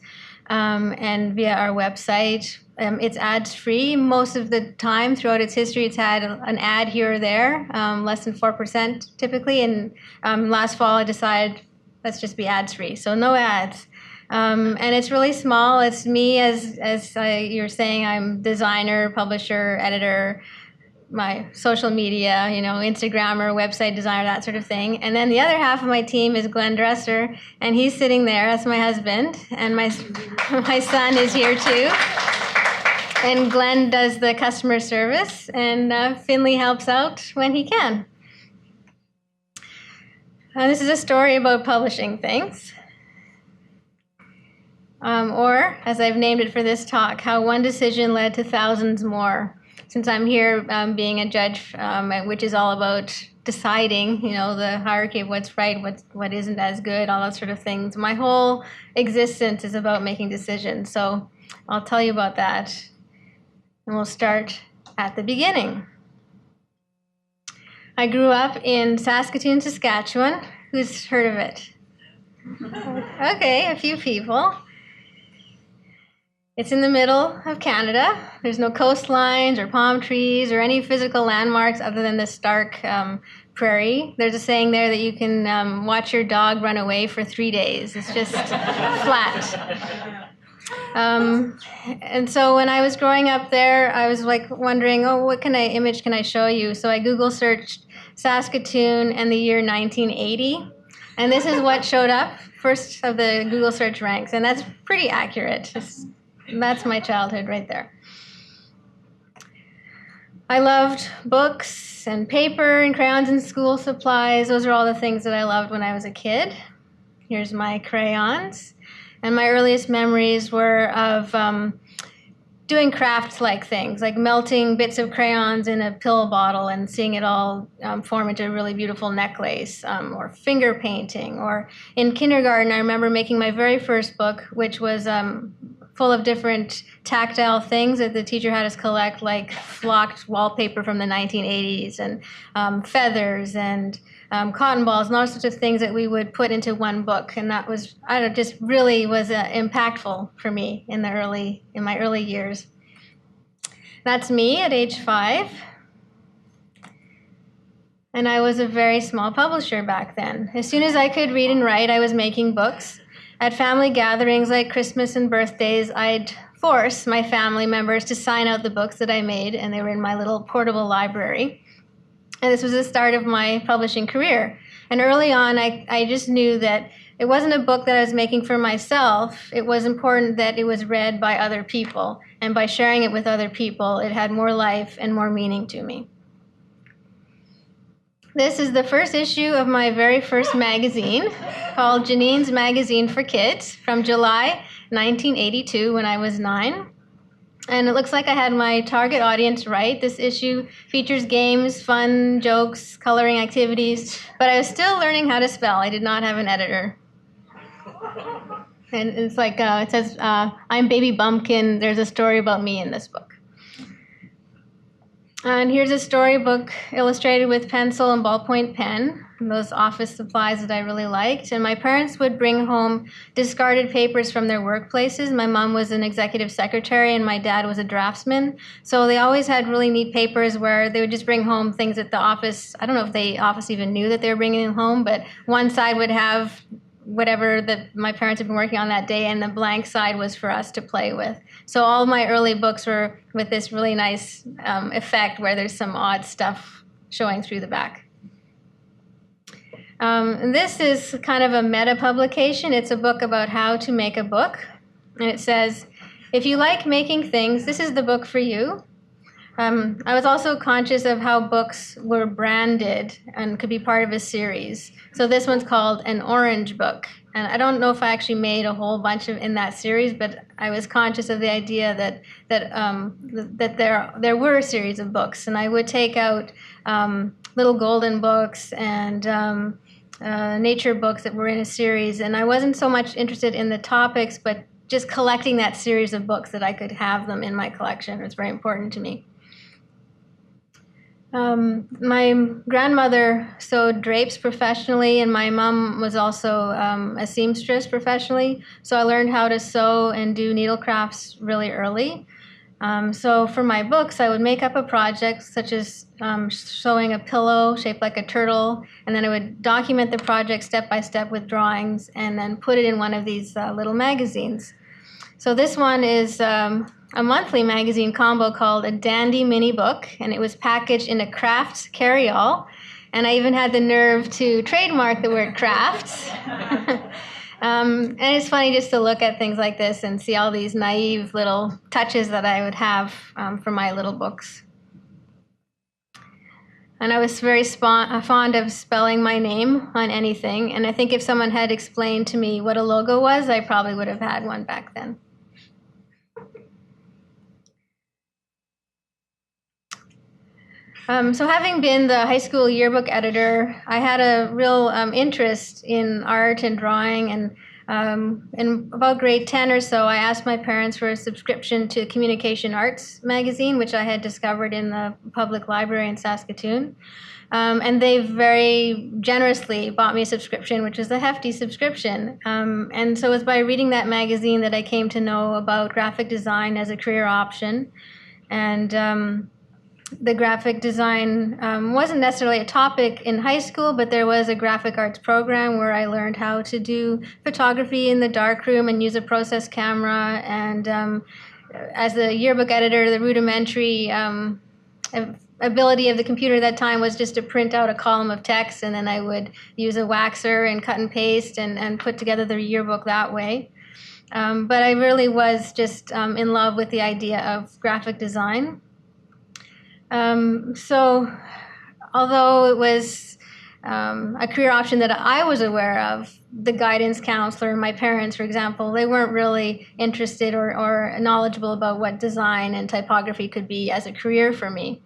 and via our website. It's ads-free. Most of the time throughout its history, it's had an ad here or there, less than 4% typically. And last fall, I decided, let's just be ads-free. So no ads. And it's really small. It's me, as you're saying, I'm designer, publisher, editor, my social media, Instagrammer, website designer, that sort of thing. And then the other half of my team is Glenn Dresser, and he's sitting there. That's my husband. And my son is here too. And Glenn does the customer service, and Finley helps out when he can. This is a story about publishing things. Or, as I've named it for this talk, how one decision led to thousands more. Since I'm here being a judge, which is all about deciding, the hierarchy of what's right, what isn't as good, all that sort of things. My whole existence is about making decisions. So I'll tell you about that. And we'll start at the beginning. I grew up in Saskatoon, Saskatchewan. Who's heard of it? Okay, a few people. It's in the middle of Canada. There's no coastlines or palm trees or any physical landmarks other than the stark prairie. There's a saying there that you can watch your dog run away for 3 days. It's just flat. And so when I was growing up there, I was like wondering, what image can I show you? So I Google searched Saskatoon and the year 1980. And this is what showed up first of the Google search ranks. And that's pretty accurate. That's my childhood right there. I loved books and paper and crayons and school supplies. Those are all the things that I loved when I was a kid. Here's my crayons. And my earliest memories were of doing craft-like things, like melting bits of crayons in a pill bottle and seeing it all form into a really beautiful necklace, or finger painting. Or in kindergarten, I remember making my very first book, which was full of different tactile things that the teacher had us collect, like flocked wallpaper from the 1980s and feathers and cotton balls, and all sorts of things that we would put into one book. And that was, I don't know, just really was impactful for me in my early years. That's me at age 5. And I was a very small publisher back then. As soon as I could read and write, I was making books. At family gatherings like Christmas and birthdays, I'd force my family members to sign out the books that I made, and they were in my little portable library. And this was the start of my publishing career. And early on, I just knew that it wasn't a book that I was making for myself. It was important that it was read by other people. And by sharing it with other people, it had more life and more meaning to me. This is the first issue of my very first magazine called Janine's Magazine for Kids from July 1982 when I was 9. And it looks like I had my target audience right. This issue features games, fun, jokes, coloring activities, but I was still learning how to spell. I did not have an editor. And it's like, it says, I'm Baby Bumpkin. There's a story about me in this book. And here's a storybook illustrated with pencil and ballpoint pen, and those office supplies that I really liked. And my parents would bring home discarded papers from their workplaces. My mom was an executive secretary and my dad was a draftsman. So they always had really neat papers where they would just bring home things at the office. I don't know if the office even knew that they were bringing them home, but one side would have whatever that my parents had been working on that day, and the blank side was for us to play with. So all my early books were with this really nice effect where there's some odd stuff showing through the back. This is kind of a meta publication. It's a book about how to make a book. And it says, if you like making things, this is the book for you. I was also conscious of how books were branded and could be part of a series. So this one's called An Orange Book. And I don't know if I actually made a whole bunch in that series, but I was conscious of the idea that there were a series of books. And I would take out little golden books and nature books that were in a series. And I wasn't so much interested in the topics, but just collecting that series of books that I could have them in my collection. It was very important to me. My grandmother sewed drapes professionally, and my mom was also a seamstress professionally. So I learned how to sew and do needle crafts really early. So for my books, I would make up a project such as sewing a pillow shaped like a turtle, and then I would document the project step by step with drawings and then put it in one of these little magazines. So this one is a monthly magazine combo called A Dandy Mini Book, and it was packaged in a craft carry-all, and I even had the nerve to trademark the word craft. And it's funny just to look at things like this and see all these naive little touches that I would have for my little books. And I was very fond of spelling my name on anything, and I think if someone had explained to me what a logo was, I probably would have had one back then. So having been the high school yearbook editor, I had a real interest in art and drawing, and in about grade 10 or so, I asked my parents for a subscription to Communication Arts magazine, which I had discovered in the public library in Saskatoon. And they very generously bought me a subscription, which is a hefty subscription. And so it was by reading that magazine that I came to know about graphic design as a career option. And the graphic design wasn't necessarily a topic in high school, but there was a graphic arts program where I learned how to do photography in the darkroom and use a process camera. And as a yearbook editor, the rudimentary ability of the computer at that time was just to print out a column of text, and then I would use a waxer and cut and paste and put together the yearbook that way. But I really was just in love with the idea of graphic design. So although it was a career option that I was aware of, the guidance counselor, my parents, for example, they weren't really interested or knowledgeable about what design and typography could be as a career for me.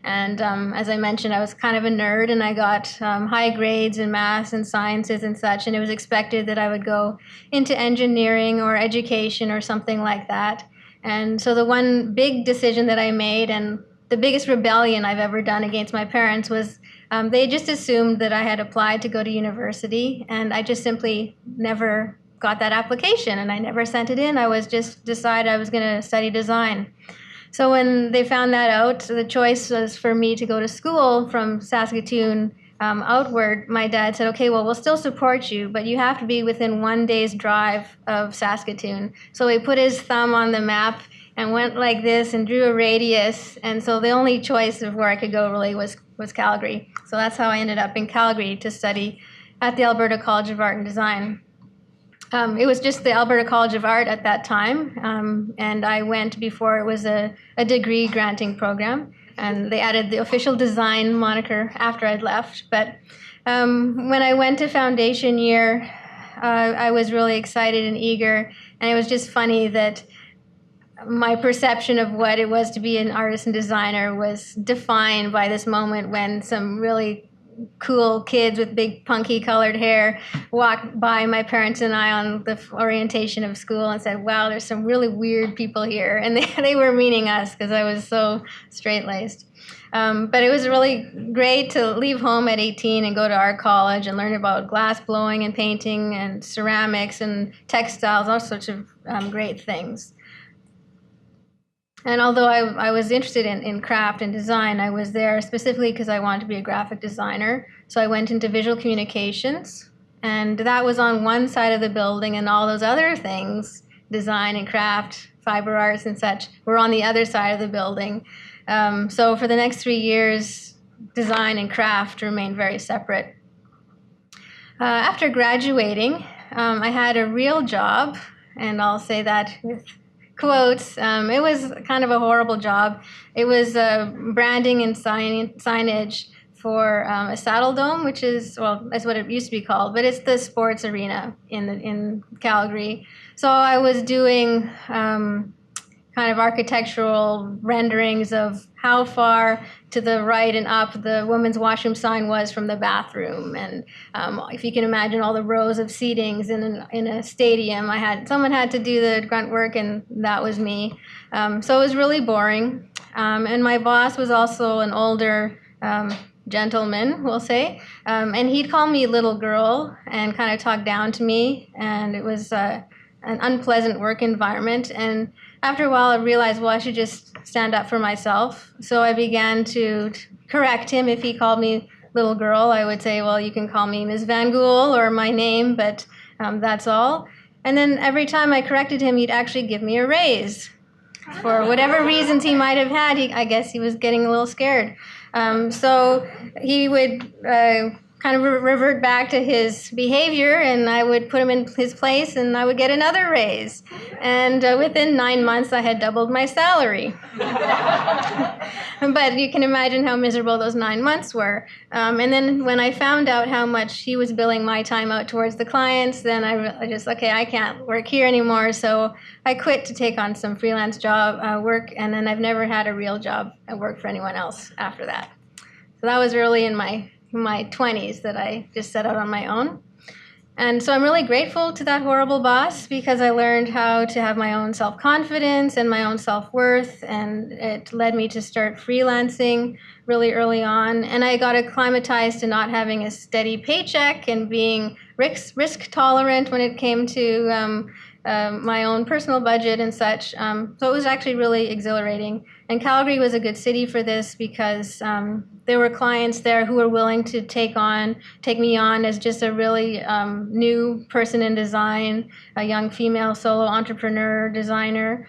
And as I mentioned, I was kind of a nerd, and I got high grades in math and sciences and such, and it was expected that I would go into engineering or education or something like that. And so the one big decision that I made, and the biggest rebellion I've ever done against my parents, was They just assumed that I had applied to go to university, and I just simply never got that application, and I never sent it in. I was just decided I was going to study design. So when they found that out, the choice was for me to go to school from Saskatoon outward. My dad said, okay, well, we'll still support you, but you have to be within 1 day's drive of Saskatoon. So he put his thumb on the map and went like this and drew a radius. And so the only choice of where I could go really was Calgary. So that's how I ended up in Calgary to study at the Alberta College of Art and Design. It was just the Alberta College of Art at that time, and I went before it was a degree granting program, and they added the official design moniker after I'd left. But when I went to foundation year, I was really excited and eager, and it was just funny that my perception of what it was to be an artist and designer was defined by this moment when some really cool kids with big punky colored hair walked by my parents and I on the orientation of school and said, wow, there's some really weird people here. And they were meaning us because I was so straight-laced. But it was really great to leave home at 18 and go to art college and learn about glass blowing and painting and ceramics and textiles, all sorts of great things. And although I was interested in craft and design, I was there specifically because I wanted to be a graphic designer. So I went into visual communications, and that was on one side of the building, and all those other things, design and craft, fiber arts and such, were on the other side of the building. So for the next 3 years, design and craft remained very separate. After graduating, I had a real job, and I'll say that with quotes. It was kind of a horrible job. It was branding and signage for a Saddle Dome, which is, well, that's what it used to be called, but it's the sports arena in Calgary. So I was doing kind of architectural renderings of how far to the right and up the women's washroom sign was from the bathroom. And if you can imagine all the rows of seatings in a stadium, someone had to do the grunt work, and that was me. So it was really boring. And my boss was also an older gentleman, we'll say. And he'd call me little girl and kind of talk down to me. And it was an unpleasant work environment. And after a while, I realized, well, I should just stand up for myself. So I began to correct him. If he called me little girl, I would say, well, you can call me Ms. Vangool or my name, but that's all. And then every time I corrected him, he'd actually give me a raise. For whatever reasons he might have had, I guess he was getting a little scared. So he would kind of revert back to his behavior, and I would put him in his place, and I would get another raise. And within 9 months, I had doubled my salary. But you can imagine how miserable those 9 months were. And then when I found out how much he was billing my time out towards the clients, then I just, okay, I can't work here anymore. So I quit to take on some freelance job work, and then I've never had a real job at work for anyone else after that. So that was early in my 20s that I just set out on my own. And so I'm really grateful to that horrible boss because I learned how to have my own self-confidence and my own self-worth, and it led me to start freelancing really early on. And I got acclimatized to not having a steady paycheck and being risk tolerant when it came to my own personal budget and such. So it was actually really exhilarating. And Calgary was a good city for this because there were clients there who were willing to take me on as just a really new person in design, a young female solo entrepreneur designer.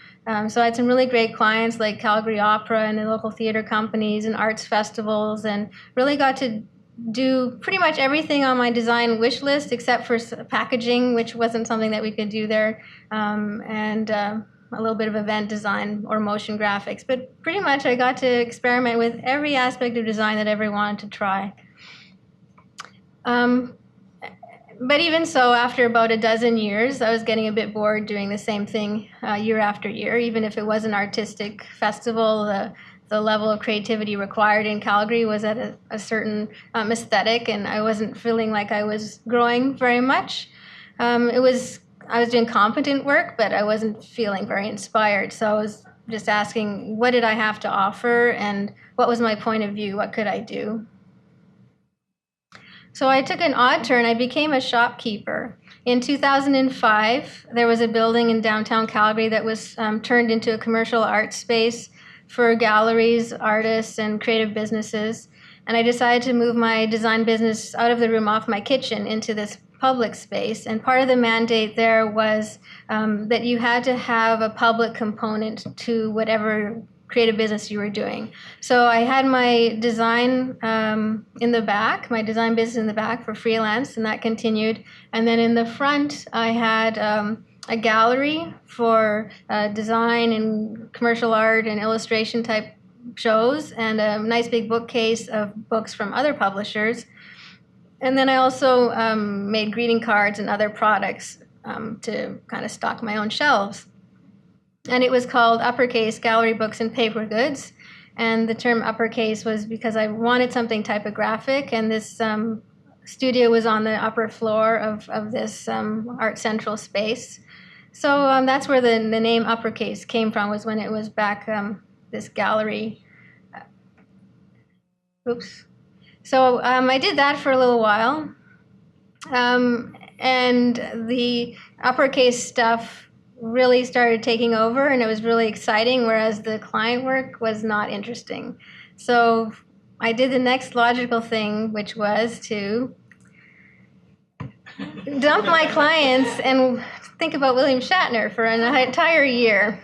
So I had some really great clients like Calgary Opera and the local theater companies and arts festivals, and really got to do pretty much everything on my design wish list except for packaging, which wasn't something that we could do there, and a little bit of event design or motion graphics. But pretty much I got to experiment with every aspect of design that I ever wanted to try. But even so, after about a dozen years, I was getting a bit bored doing the same thing year after year. Even if it was an artistic festival, the level of creativity required in Calgary was at a certain aesthetic, and I wasn't feeling like I was growing very much. I was doing competent work, but I wasn't feeling very inspired. So I was just asking, what did I have to offer, and what was my point of view? What could I do? So I took an odd turn. I became a shopkeeper. In 2005, there was a building in downtown Calgary that was turned into a commercial art space for galleries, artists, and creative businesses. And I decided to move my design business out of the room off my kitchen into this public space. And part of the mandate there was that you had to have a public component to whatever creative business you were doing. So I had my design in the back, my design business in the back for freelance, and that continued. And then in the front, I had a gallery for design and commercial art and illustration type shows, and a nice big bookcase of books from other publishers. And then I also made greeting cards and other products to kind of stock my own shelves. And it was called Uppercase Gallery Books and Paper Goods. And the term uppercase was because I wanted something typographic, and this studio was on the upper floor of this Art Central space. So that's where the name Uppercase came from, was when it was back this gallery. Oops. So I did that for a little while. And the uppercase stuff really started taking over, and it was really exciting, whereas the client work was not interesting. So I did the next logical thing, which was to dump my clients and think about William Shatner for an entire year.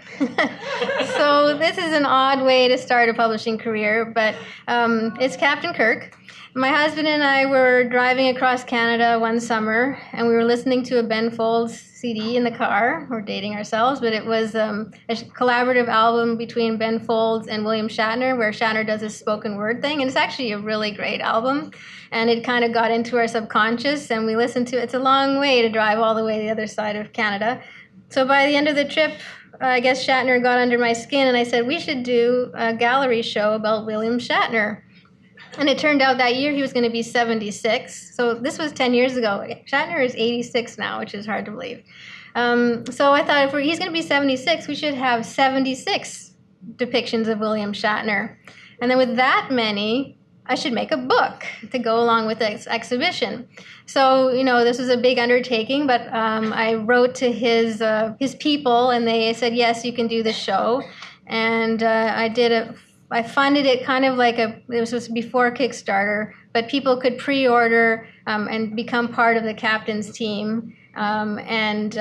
So this is an odd way to start a publishing career, but it's Captain Kirk. My husband and I were driving across Canada one summer, and we were listening to a Ben Folds CD in the car. We're dating ourselves, but it was a collaborative album between Ben Folds and William Shatner, where Shatner does his spoken word thing, and it's actually a really great album. And it kind of got into our subconscious, and we listened to it. It's a long way to drive all the way to the other side of Canada. So by the end of the trip, I guess Shatner got under my skin, and I said, we should do a gallery show about William Shatner. And it turned out that year he was going to be 76. So this was 10 years ago. Shatner is 86 now, which is hard to believe. So I thought if he's going to be 76, we should have 76 depictions of William Shatner. And then with that many, I should make a book to go along with the exhibition. So, this was a big undertaking, but I wrote to his people, and they said, yes, you can do the show. And I funded it kind of like it was before Kickstarter, but people could pre-order and become part of the captain's team. And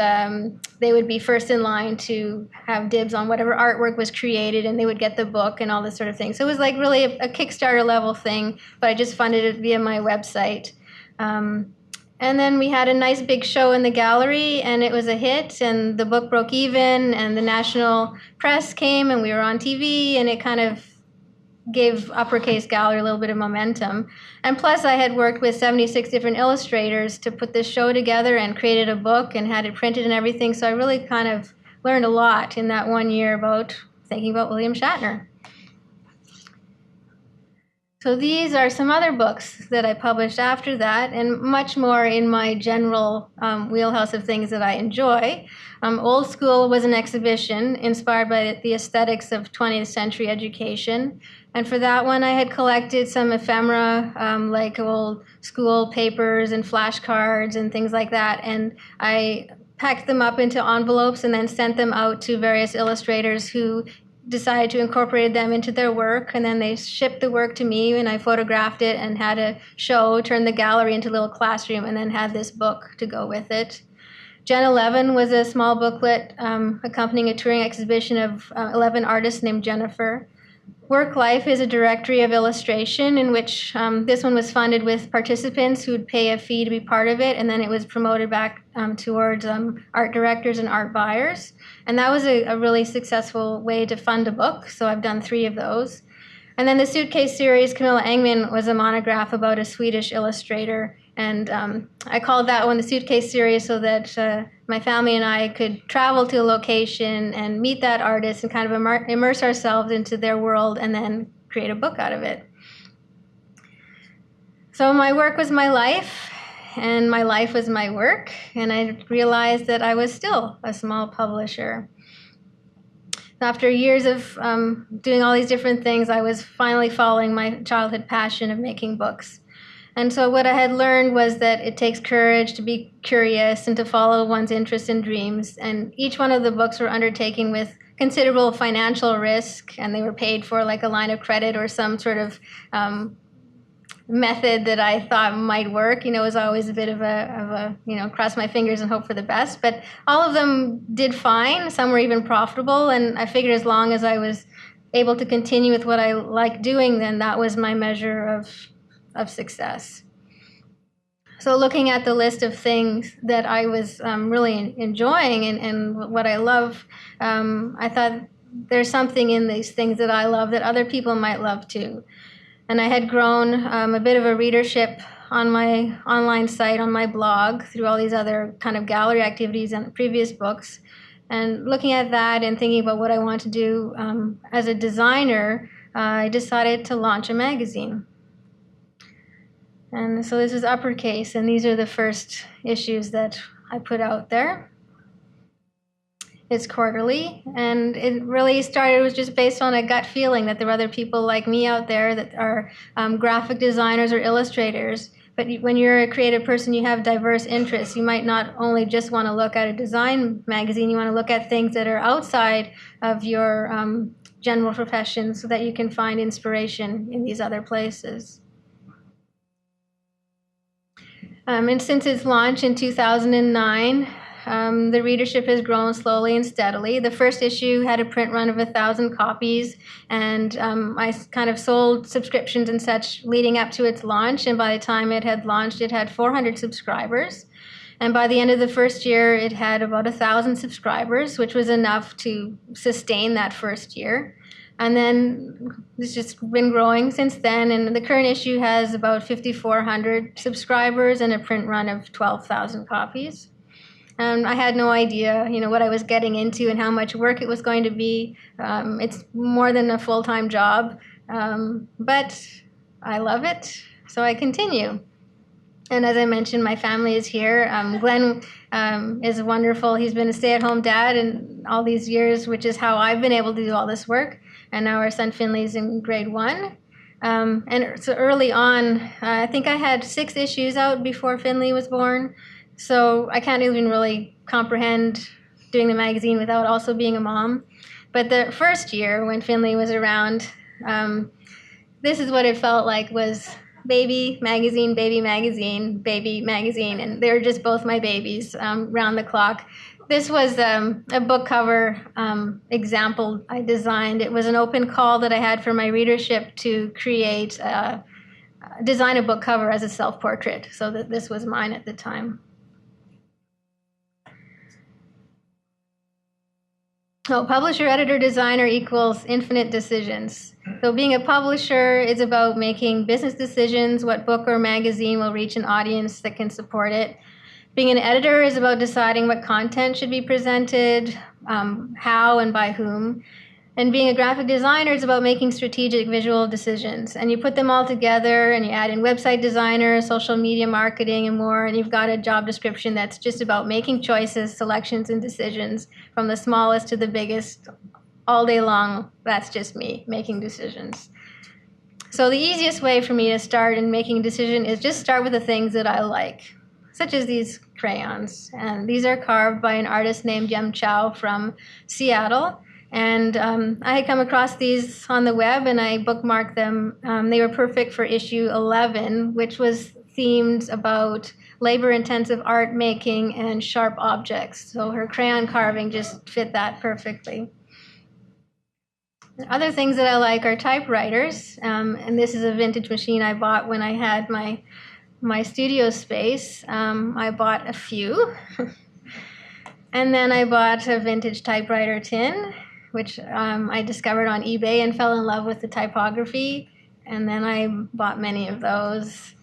they would be first in line to have dibs on whatever artwork was created, and they would get the book and all this sort of thing. So it was like really a Kickstarter level thing, but I just funded it via my website. And then we had a nice big show in the gallery, and it was a hit, and the book broke even, and the national press came, and we were on TV, and it kind of gave Uppercase Gallery a little bit of momentum. And plus I had worked with 76 different illustrators to put this show together and created a book and had it printed and everything. So I really kind of learned a lot in that 1 year about thinking about William Shatner. So these are some other books that I published after that, and much more in my general wheelhouse of things that I enjoy. Old School was an exhibition inspired by the aesthetics of 20th century education. And for that one, I had collected some ephemera, like old school papers and flashcards and things like that. And I packed them up into envelopes and then sent them out to various illustrators who decided to incorporate them into their work. And then they shipped the work to me, and I photographed it and had a show, turned the gallery into a little classroom, and then had this book to go with it. Gen 11 was a small booklet accompanying a touring exhibition of 11 artists named Jennifer. Work Life is a directory of illustration in which this one was funded with participants who would pay a fee to be part of it, and then it was promoted back towards art directors and art buyers. And that was a really successful way to fund a book, so I've done 3 of those. And then the Suitcase series, Camilla Engman, was a monograph about a Swedish illustrator. And I called that one the Suitcase series so that my family and I could travel to a location and meet that artist and kind of immerse ourselves into their world and then create a book out of it. So my work was my life, and my life was my work. And I realized that I was still a small publisher. After years of doing all these different things, I was finally following my childhood passion of making books. And so what I had learned was that it takes courage to be curious and to follow one's interests and dreams. And each one of the books were undertaken with considerable financial risk, and they were paid for like a line of credit or some sort of method that I thought might work. It was always a bit of a cross my fingers and hope for the best. But all of them did fine. Some were even profitable. And I figured as long as I was able to continue with what I like doing, then that was my measure of success. So looking at the list of things that I was really enjoying and what I love, I thought there's something in these things that I love that other people might love too. And I had grown a bit of a readership on my online site, on my blog, through all these other kind of gallery activities and previous books. And looking at that and thinking about what I want to do as a designer, I decided to launch a magazine. And so this is Uppercase, and these are the first issues that I put out there. It's quarterly, and it really started was just based on a gut feeling that there are other people like me out there that are graphic designers or illustrators. But when you're a creative person, you have diverse interests. You might not only just want to look at a design magazine, you want to look at things that are outside of your general profession so that you can find inspiration in these other places. And since its launch in 2009, the readership has grown slowly and steadily. The first issue had a print run of 1,000 copies, and I kind of sold subscriptions and such leading up to its launch. And by the time it had launched, it had 400 subscribers. And by the end of the first year, it had about 1,000 subscribers, which was enough to sustain that first year. And then it's just been growing since then. And the current issue has about 5,400 subscribers and a print run of 12,000 copies. I had no idea, what I was getting into and how much work it was going to be. It's more than a full-time job, but I love it, so I continue. And as I mentioned, my family is here. Glenn is wonderful. He's been a stay-at-home dad in all these years, which is how I've been able to do all this work. And now our son Finley's in grade 1. And so early on, I think I had 6 issues out before Finley was born. So I can't even really comprehend doing the magazine without also being a mom. But the first year when Finley was around, this is what it felt like was baby magazine, baby magazine, baby magazine. And they were just both my babies round the clock. This was a book cover example I designed. It was an open call that I had for my readership to create, design a book cover as a self-portrait. So that this was mine at the time. So publisher, editor, designer equals infinite decisions. So being a publisher is about making business decisions, what book or magazine will reach an audience that can support it. Being an editor is about deciding what content should be presented, how and by whom. And being a graphic designer is about making strategic visual decisions. And you put them all together and you add in website designer, social media marketing, and more, and you've got a job description that's just about making choices, selections, and decisions from the smallest to the biggest all day long. That's just me making decisions. So the easiest way for me to start in making a decision is just start with the things that I like, such as these crayons. And these are carved by an artist named Yem Chow from Seattle. And I had come across these on the web and I bookmarked them. They were perfect for issue 11, which was themed about labor-intensive art making and sharp objects. So her crayon carving just fit that perfectly. Other things that I like are typewriters. And this is a vintage machine I bought when I had my studio space. I bought a few. And then I bought a vintage typewriter tin, which I discovered on eBay and fell in love with the typography. And then I bought many of those.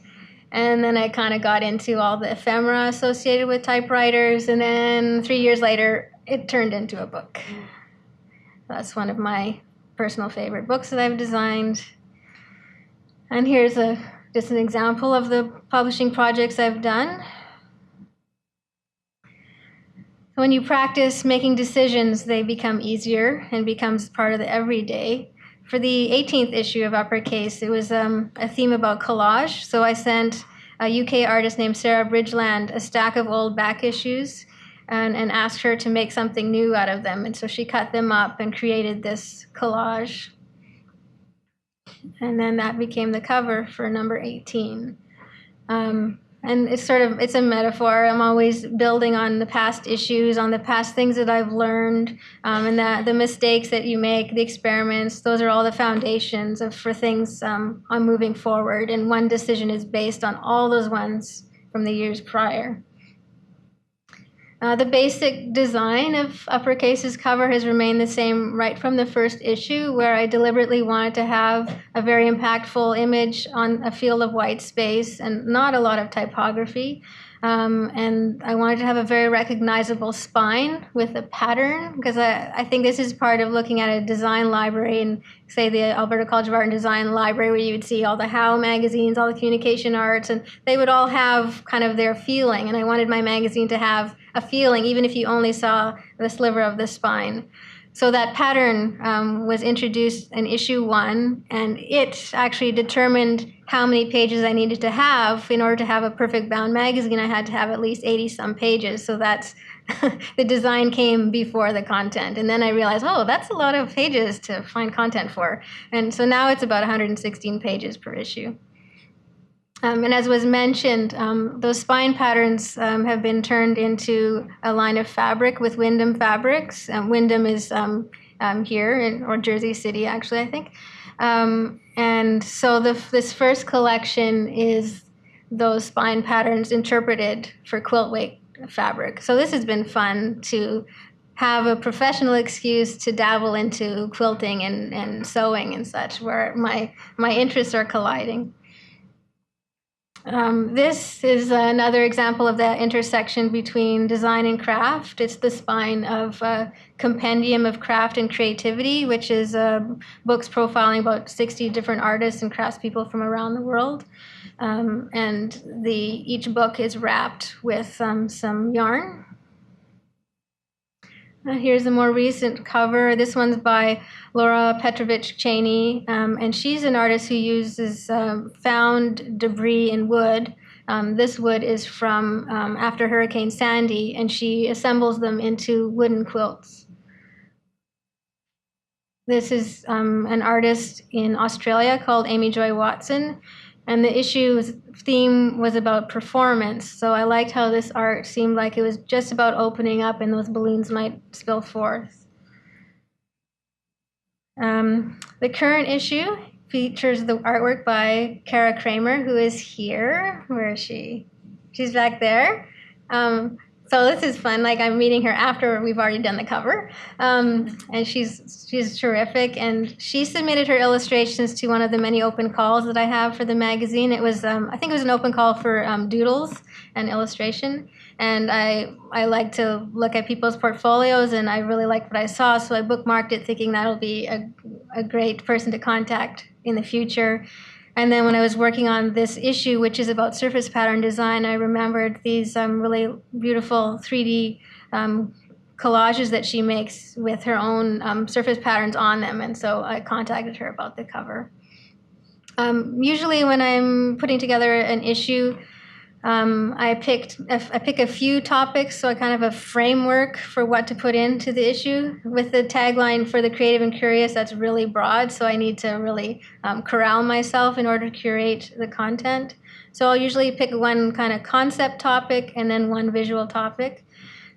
And then I kind of got into all the ephemera associated with typewriters. And then 3 years later, it turned into a book. That's one of my personal favorite books that I've designed. And here's just an example of the publishing projects I've done. When you practice making decisions, they become easier and becomes part of the everyday. For the 18th issue of Uppercase, it was a theme about collage. So I sent a UK artist named Sarah Bridgeland a stack of old back issues and asked her to make something new out of them. And so she cut them up and created this collage. And then that became the cover for number 18. And it's a metaphor. I'm always building on the past issues, on the past things that I've learned, and that the mistakes that you make, the experiments, those are all the foundations for things on moving forward. And one decision is based on all those ones from the years prior. The basic design of Uppercase's cover has remained the same right from the first issue, where I deliberately wanted to have a very impactful image on a field of white space and not a lot of typography. And I wanted to have a very recognizable spine with a pattern, because I think this is part of looking at a design library, and say the Alberta College of Art and Design library, where you would see all the How magazines, all the communication arts, and they would all have kind of their feeling. And I wanted my magazine to have a feeling, even if you only saw the sliver of the spine. So that pattern was introduced in issue 1, and it actually determined how many pages I needed to have. In order to have a perfect bound magazine, I had to have at least 80-some pages. So that's the design came before the content. And then I realized, oh, that's a lot of pages to find content for. And so now it's about 116 pages per issue. And as was mentioned, those spine patterns have been turned into a line of fabric with Wyndham Fabrics. Wyndham is here, or Jersey City, actually, I think. And so this first collection is those spine patterns interpreted for quilt weight fabric. So this has been fun to have a professional excuse to dabble into quilting and sewing and such, where my interests are colliding. This is another example of that intersection between design and craft. It's the spine of a compendium of craft and creativity, which is books profiling about 60 different artists and craftspeople from around the world. And each book is wrapped with some yarn. Here's a more recent cover. This one's by Laura Petrovich Cheney, and she's an artist who uses found debris in wood. This wood is from after Hurricane Sandy, and she assembles them into wooden quilts. This is an artist in Australia called Amy Joy Watson, and the issue's theme was about performance. So I liked how this art seemed like it was just about opening up and those balloons might spill forth. The current issue features the artwork by Kara Kramer, who is here. Where is she? She's back there. So this is fun. Like, I'm meeting her after we've already done the cover, and she's terrific. And she submitted her illustrations to one of the many open calls that I have for the magazine. It was I think it was an open call for doodles and illustration. And I like to look at people's portfolios, and I really liked what I saw, so I bookmarked it, thinking that'll be a great person to contact in the future. And then when I was working on this issue, which is about surface pattern design, I remembered these really beautiful 3D collages that she makes with her own surface patterns on them. And so I contacted her about the cover. Usually when I'm putting together an issue, I pick a few topics, so I kind of have a framework for what to put into the issue. With the tagline for the creative and curious, that's really broad, so I need to really corral myself in order to curate the content. So I'll usually pick one kind of concept topic and then one visual topic.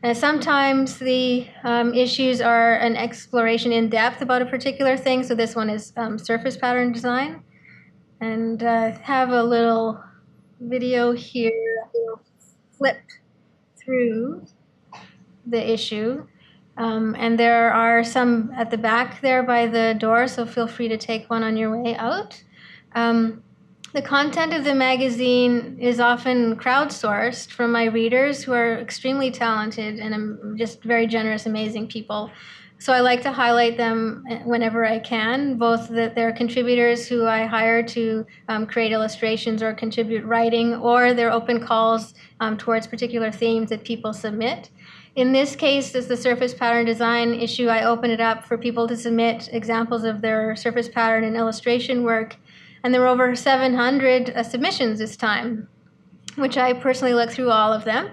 And sometimes the issues are an exploration in depth about a particular thing, so this one is surface pattern design. And have a little video here. We'll flip through the issue. And there are some at the back there by the door, so feel free to take one on your way out. The content of the magazine is often crowdsourced from my readers, who are extremely talented and just very generous, amazing people. So I like to highlight them whenever I can, both that they're contributors who I hire to create illustrations or contribute writing, or they're open calls towards particular themes that people submit. In this case, as the surface pattern design issue, I open it up for people to submit examples of their surface pattern and illustration work. And there were over 700 submissions this time, which I personally looked through all of them,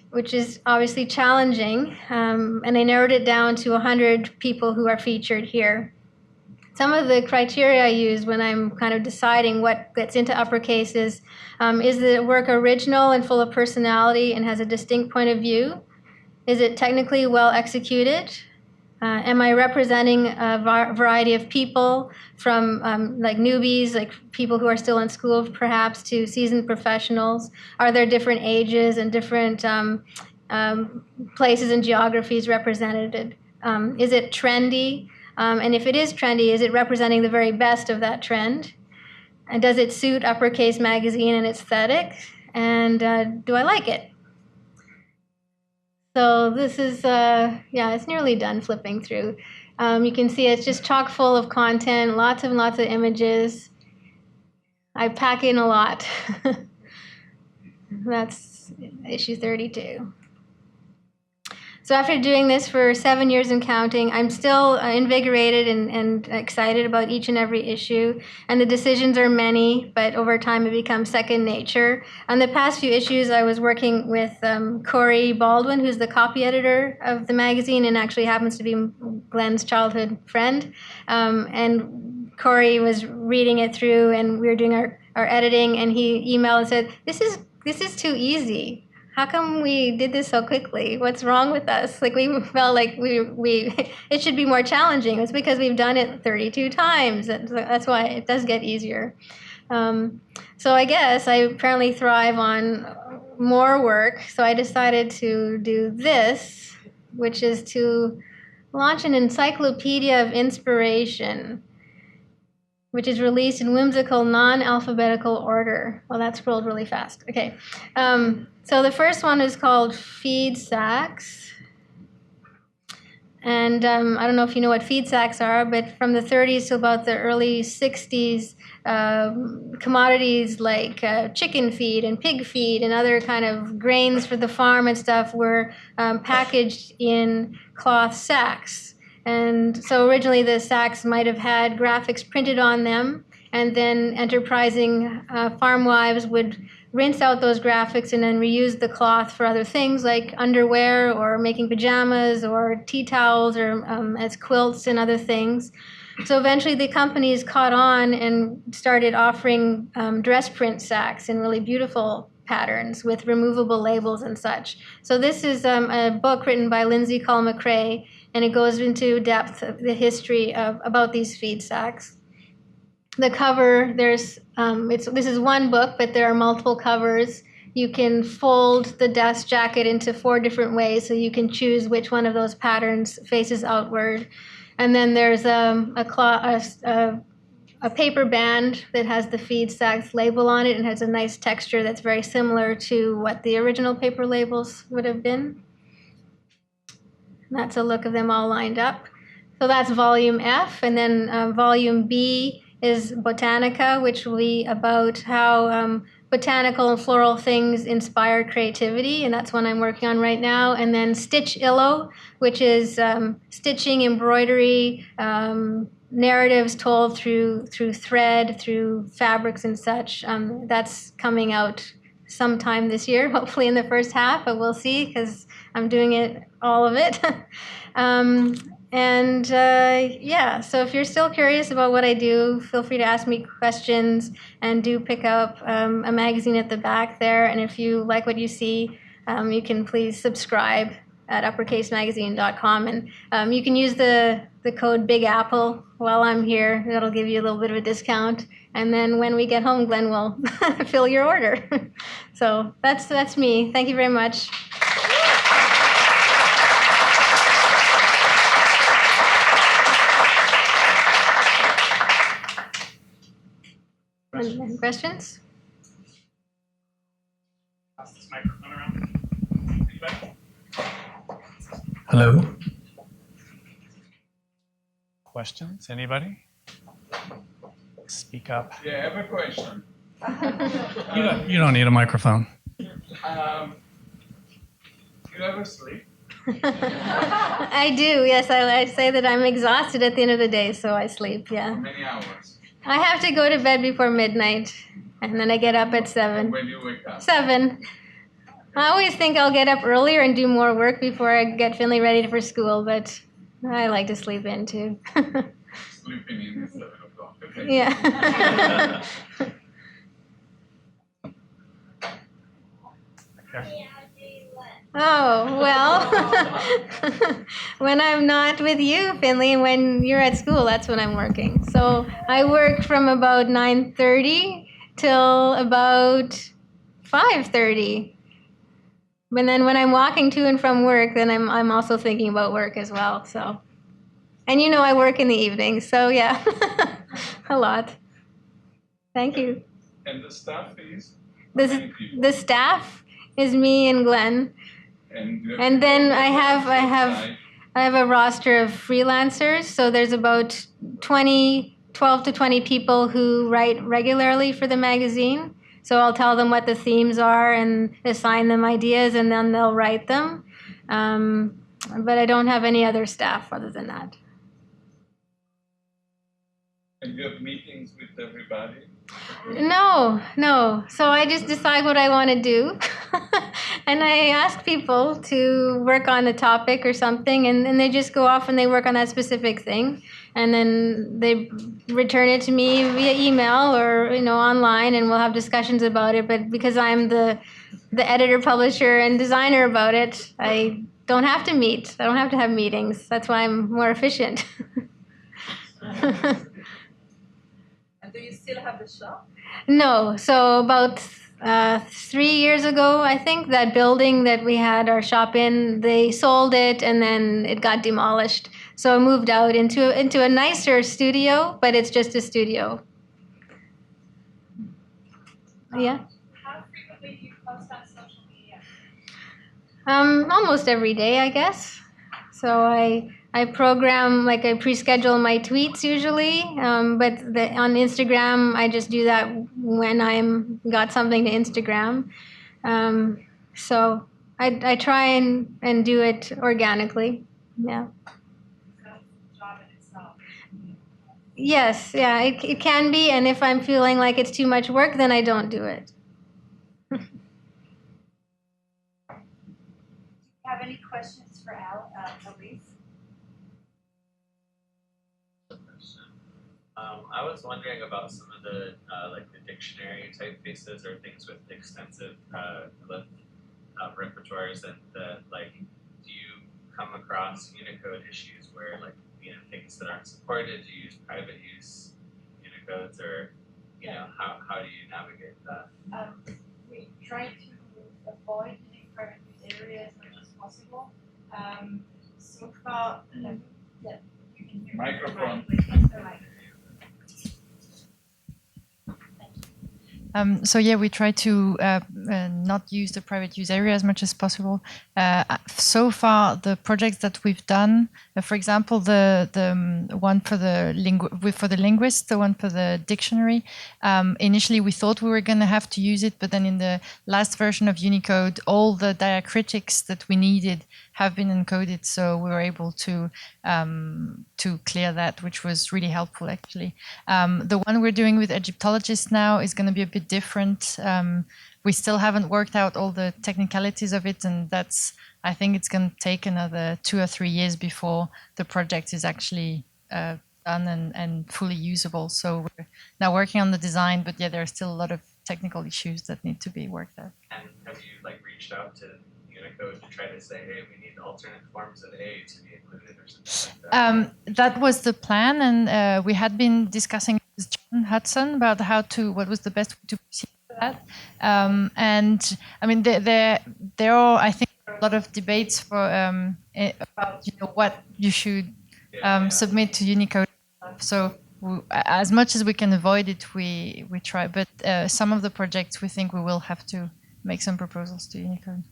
which is obviously challenging. And I narrowed it down to 100 people who are featured here. Some of the criteria I use when I'm kind of deciding what gets into Uppercase is the work original and full of personality and has a distinct point of view? Is it technically well executed? Am I representing a variety of people from like newbies, like people who are still in school perhaps, to seasoned professionals? Are there different ages and different places and geographies represented? Is it trendy? And if it is trendy, is it representing the very best of that trend? And does it suit Uppercase magazine and its aesthetic? And do I like it? So this is, it's nearly done flipping through. You can see it's just chock full of content, lots and lots of images. I pack in a lot. That's issue 32. So after doing this for 7 years and counting, I'm still invigorated and excited about each and every issue. And the decisions are many, but over time it becomes second nature. On the past few issues, I was working with Corey Baldwin, who's the copy editor of the magazine and actually happens to be Glenn's childhood friend. And Corey was reading it through, and we were doing our editing, and he emailed and said, this is too easy. How come we did this so quickly? What's wrong with us? Like, we felt like it should be more challenging. It's because we've done it 32 times. That's why it does get easier. So I guess I apparently thrive on more work. So I decided to do this, which is to launch an encyclopedia of inspiration, which is released in whimsical, non-alphabetical order. Well, that scrolled really fast. Okay. So the first one is called Feed Sacks. And I don't know if you know what feed sacks are, but from the 30s to about the early 60s, commodities like chicken feed and pig feed and other kind of grains for the farm and stuff were packaged in cloth sacks. And so originally the sacks might have had graphics printed on them, and then enterprising farm wives would rinse out those graphics and then reuse the cloth for other things like underwear or making pajamas or tea towels or as quilts and other things. So eventually the companies caught on and started offering dress print sacks in really beautiful patterns with removable labels and such. So this is a book written by Lindsay Cull McRae, and it goes into depth of the history about these feed sacks. The cover, this is one book, but there are multiple covers. You can fold the dust jacket into 4 different ways, so you can choose which one of those patterns faces outward. And then there's a paper band that has the feed sacks label on it and has a nice texture that's very similar to what the original paper labels would have been. That's a look of them all lined up. So that's volume F, and then volume B is Botanica, which will be about how botanical and floral things inspire creativity, and that's one I'm working on right now. And then Stitch Illo, which is stitching, embroidery, narratives told through thread, through fabrics and such. That's coming out sometime this year, hopefully in the first half, but we'll see because I'm doing it, all of it. So if you're still curious about what I do, feel free to ask me questions, and do pick up a magazine at the back there. And if you like what you see, you can please subscribe at uppercasemagazine.com. And you can use the code Big Apple while I'm here. That'll give you a little bit of a discount. And then when we get home, Glenn will fill your order. So that's me. Thank you very much. Any questions? Pass this microphone around. Anybody? Hello. questions? Anybody? Speak up. Yeah, I have a question. You don't need a microphone. You ever sleep? I do, yes. I say that I'm exhausted at the end of the day, so I sleep, How yeah. many hours? I have to go to bed before midnight, and then I get up at 7. When you wake up? 7. I always think I'll get up earlier and do more work before I get Finley ready for school, but I like to sleep in too. Sleeping in is 7 o'clock. Okay. Yeah. Okay. Oh, well, when I'm not with you, Finley, when you're at school, that's when I'm working. So I work from about 9:30 till about 5:30. But then when I'm walking to and from work, then I'm also thinking about work as well. So, and you know I work in the evening, so yeah, a lot. Thank you. And the staff is? How many people? The staff is me and Glenn. And, you have And then people I have outside? I have a roster of freelancers. So there's about 12 to 20 people who write regularly for the magazine. So I'll tell them what the themes are and assign them ideas, and then they'll write them. But I don't have any other staff other than that. And you have meetings with everybody? No. So I just decide what I want to do. And I ask people to work on a topic or something, and then they just go off and they work on that specific thing. And then they return it to me via email or, online, and we'll have discussions about it. But because I'm the editor, publisher, and designer about it, I don't have to meet. I don't have to have meetings. That's why I'm more efficient. Do you still have the shop? No. So about 3 years ago, I think, that building that we had our shop in, they sold it and then it got demolished. So I moved out into a nicer studio, but it's just a studio. Yeah. How frequently do you post on social media? Almost every day, I guess. So I program, like I pre-schedule my tweets usually, but on Instagram, I just do that when I'm got something to Instagram. So I try and do it organically. Yeah. That's the job in itself. Yes, yeah, it can be, and if I'm feeling like it's too much work, then I don't do it. Do you have any questions for Alice? I was wondering about some of the like the dictionary typefaces or things with extensive glyph repertoires, and like, do you come across Unicode issues where, like, things that aren't supported? Do you use private use Unicodes, or how do you navigate that? We try to avoid using private use area as much as possible. So far, yeah, you can hear Microphone. So yeah, we try to not use the private use area as much as possible. So far, the projects that we've done, for example, the one for the linguist, the one for the dictionary. Initially, we thought we were going to have to use it, but then in the last version of Unicode, all the diacritics that we needed have been encoded, so we were able to clear that, which was really helpful, actually. The one we're doing with Egyptologists now is going to be a bit different. We still haven't worked out all the technicalities of it, and I think it's going to take another 2 or 3 years before the project is actually done and fully usable. So we're now working on the design, but yeah, there are still a lot of technical issues that need to be worked out. And have you reached out to Unicode to try to say, hey, we need alternate forms of A to be included or something like that? That was the plan, and we had been discussing with John Hudson about what was the best way to proceed with that. And I mean, there are, I think, a lot of debates about what you should submit to Unicode. So as much as we can avoid it, we try. But some of the projects, we think we will have to make some proposals to Unicode.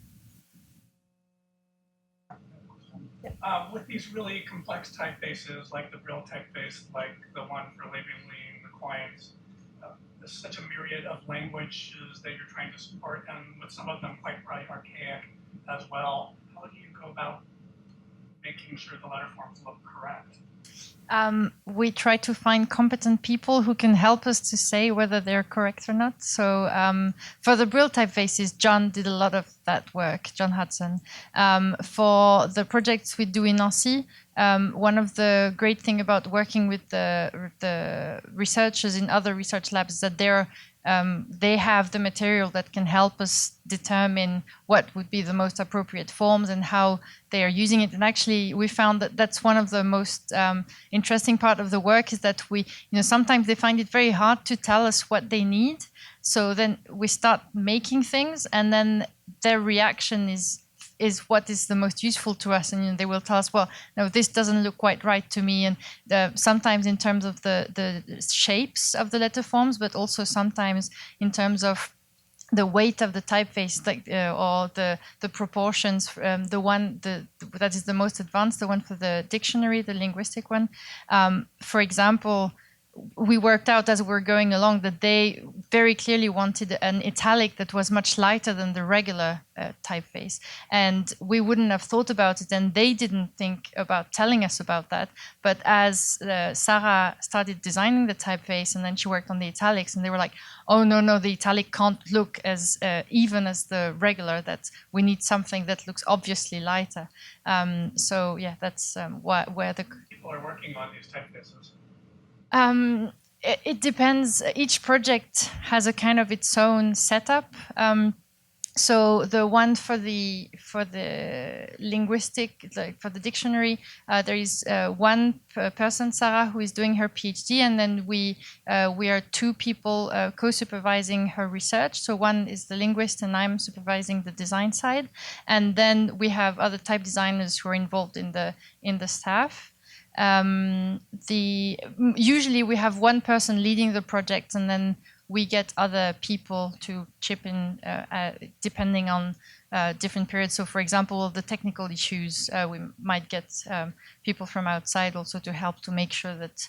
With these really complex typefaces, like the Brill typeface, like the one for labeling the clients, there's such a myriad of languages that you're trying to support, and with some of them quite probably archaic as well. How do you go about making sure the letter forms look correct? We try to find competent people who can help us to say whether they're correct or not. So for the Brill typefaces, John did a lot of that work, John Hudson. For the projects we do in Nancy, one of the great things about working with the researchers in other research labs is that they have the material that can help us determine what would be the most appropriate forms and how they are using it. And actually, we found that that's one of the most interesting part of the work is that sometimes they find it very hard to tell us what they need. So then we start making things, and then their reaction is what is the most useful to us, and they will tell us, well, no, this doesn't look quite right to me, and sometimes in terms of the shapes of the letter forms, but also sometimes in terms of the weight of the typeface, or the proportions. The one that is the most advanced, the one for the dictionary, the linguistic one, for example. We worked out as we're going along that they very clearly wanted an italic that was much lighter than the regular typeface. And we wouldn't have thought about it, and they didn't think about telling us about that. But as Sarah started designing the typeface, and then she worked on the italics, and they were like, oh, no, the italic can't look as even as the regular, that we need something that looks obviously lighter. So yeah, that's where the people are working on these typefaces. It depends. Each project has a kind of its own setup. So the one for the linguistic, like for the dictionary, there is one person, Sarah, who is doing her PhD, and then we are two people co-supervising her research. So one is the linguist, and I'm supervising the design side, and then we have other type designers who are involved in the staff. Usually we have one person leading the project, and then we get other people to chip in depending on different periods. So for example, the technical issues, we might get people from outside also to help to make sure that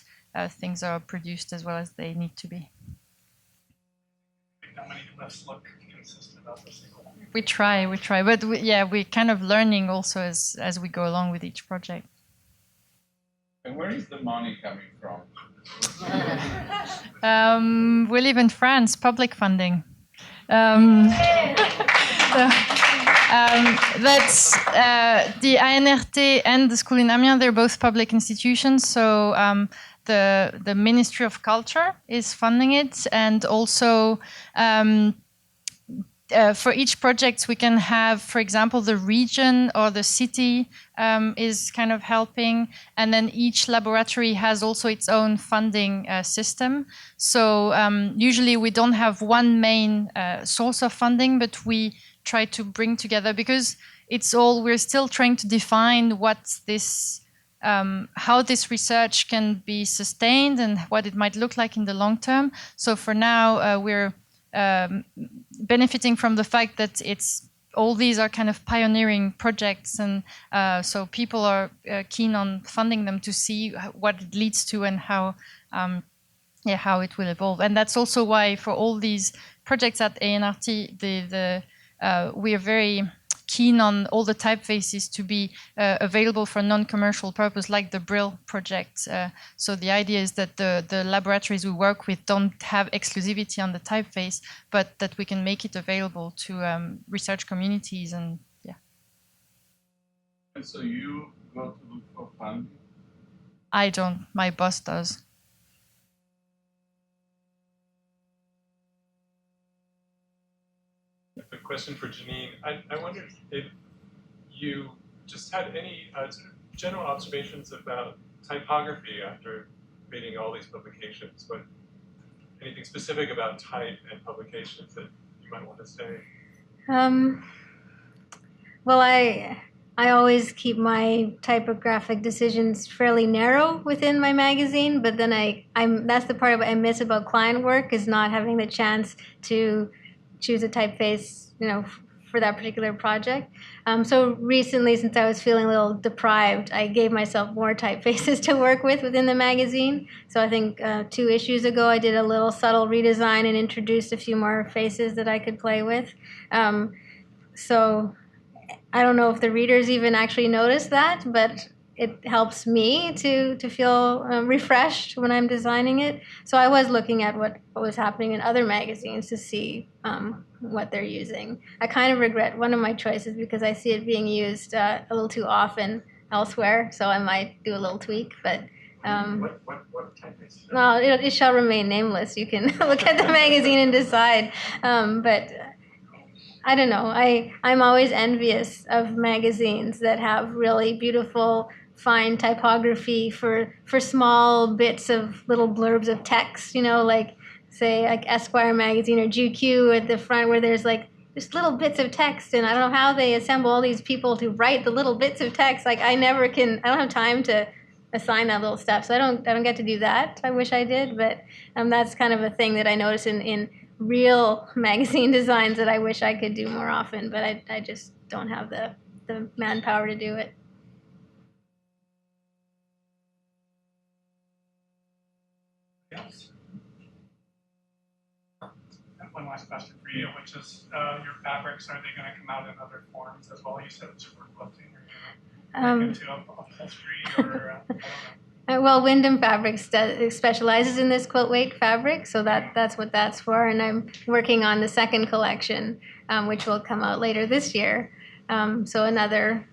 things are produced as well as they need to be. How many lists look consistent as a single one? We try, but we're kind of learning also as we go along with each project. And where is the money coming from? We live in France, public funding. That's the ANRT and the school in Amiens. They're both public institutions. So the Ministry of Culture is funding it, and also for each project, we can have, for example, the region or the city is kind of helping, and then each laboratory has also its own funding system. So usually we don't have one main source of funding, but we try to bring together, because we're still trying to define how this research can be sustained and what it might look like in the long term. So for now, we're benefiting from the fact that all these are kind of pioneering projects, and so people are keen on funding them to see what it leads to and how it will evolve. And that's also why for all these projects at ANRT, we are very keen on all the typefaces to be available for non-commercial purpose, like the Brill project. So the idea is that the laboratories we work with don't have exclusivity on the typeface, but that we can make it available to research communities, and yeah. And so you go to look for funding? I don't. My boss does. A question for Janine. I wondered if you just had any sort of general observations about typography after reading all these publications, but anything specific about type and publications that you might want to say? Well, I always keep my typographic decisions fairly narrow within my magazine, but then that's the part I miss about client work, is not having the chance to choose a typeface, for that particular project. So recently, since I was feeling a little deprived, I gave myself more typefaces to work with within the magazine. So I think 2 issues ago, I did a little subtle redesign and introduced a few more faces that I could play with. So I don't know if the readers even actually notice that, but it helps me to feel refreshed when I'm designing it. So I was looking at what was happening in other magazines to see what they're using. I kind of regret one of my choices because I see it being used a little too often elsewhere, so I might do a little tweak, but What typeface? well, it shall remain nameless. You can look at the magazine and decide. But I don't know. I'm always envious of magazines that have really beautiful, fine typography for small bits of little blurbs of text, like say like Esquire magazine or GQ at the front where there's like just little bits of text, and I don't know how they assemble all these people to write the little bits of text. Like I don't have time to assign that little stuff, so I don't get to do that. I wish I did, but that's kind of a thing that I notice in real magazine designs that I wish I could do more often, but I just don't have the manpower to do it. Yes. I have one last question for you, which is your fabrics, are they going to come out in other forms as well? You said it's for quilting, or make into upholstery, or I don't know. Well, Wyndham Fabrics specializes in this quilt weight fabric, so that's what that's for. And I'm working on the second collection, which will come out later this year. So another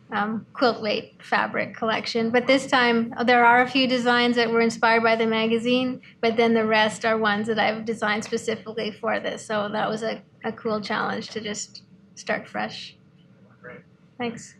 quilt weight fabric collection. But this time, there are a few designs that were inspired by the magazine, but then the rest are ones that I've designed specifically for this. So that was a cool challenge to just start fresh. Great. Thanks.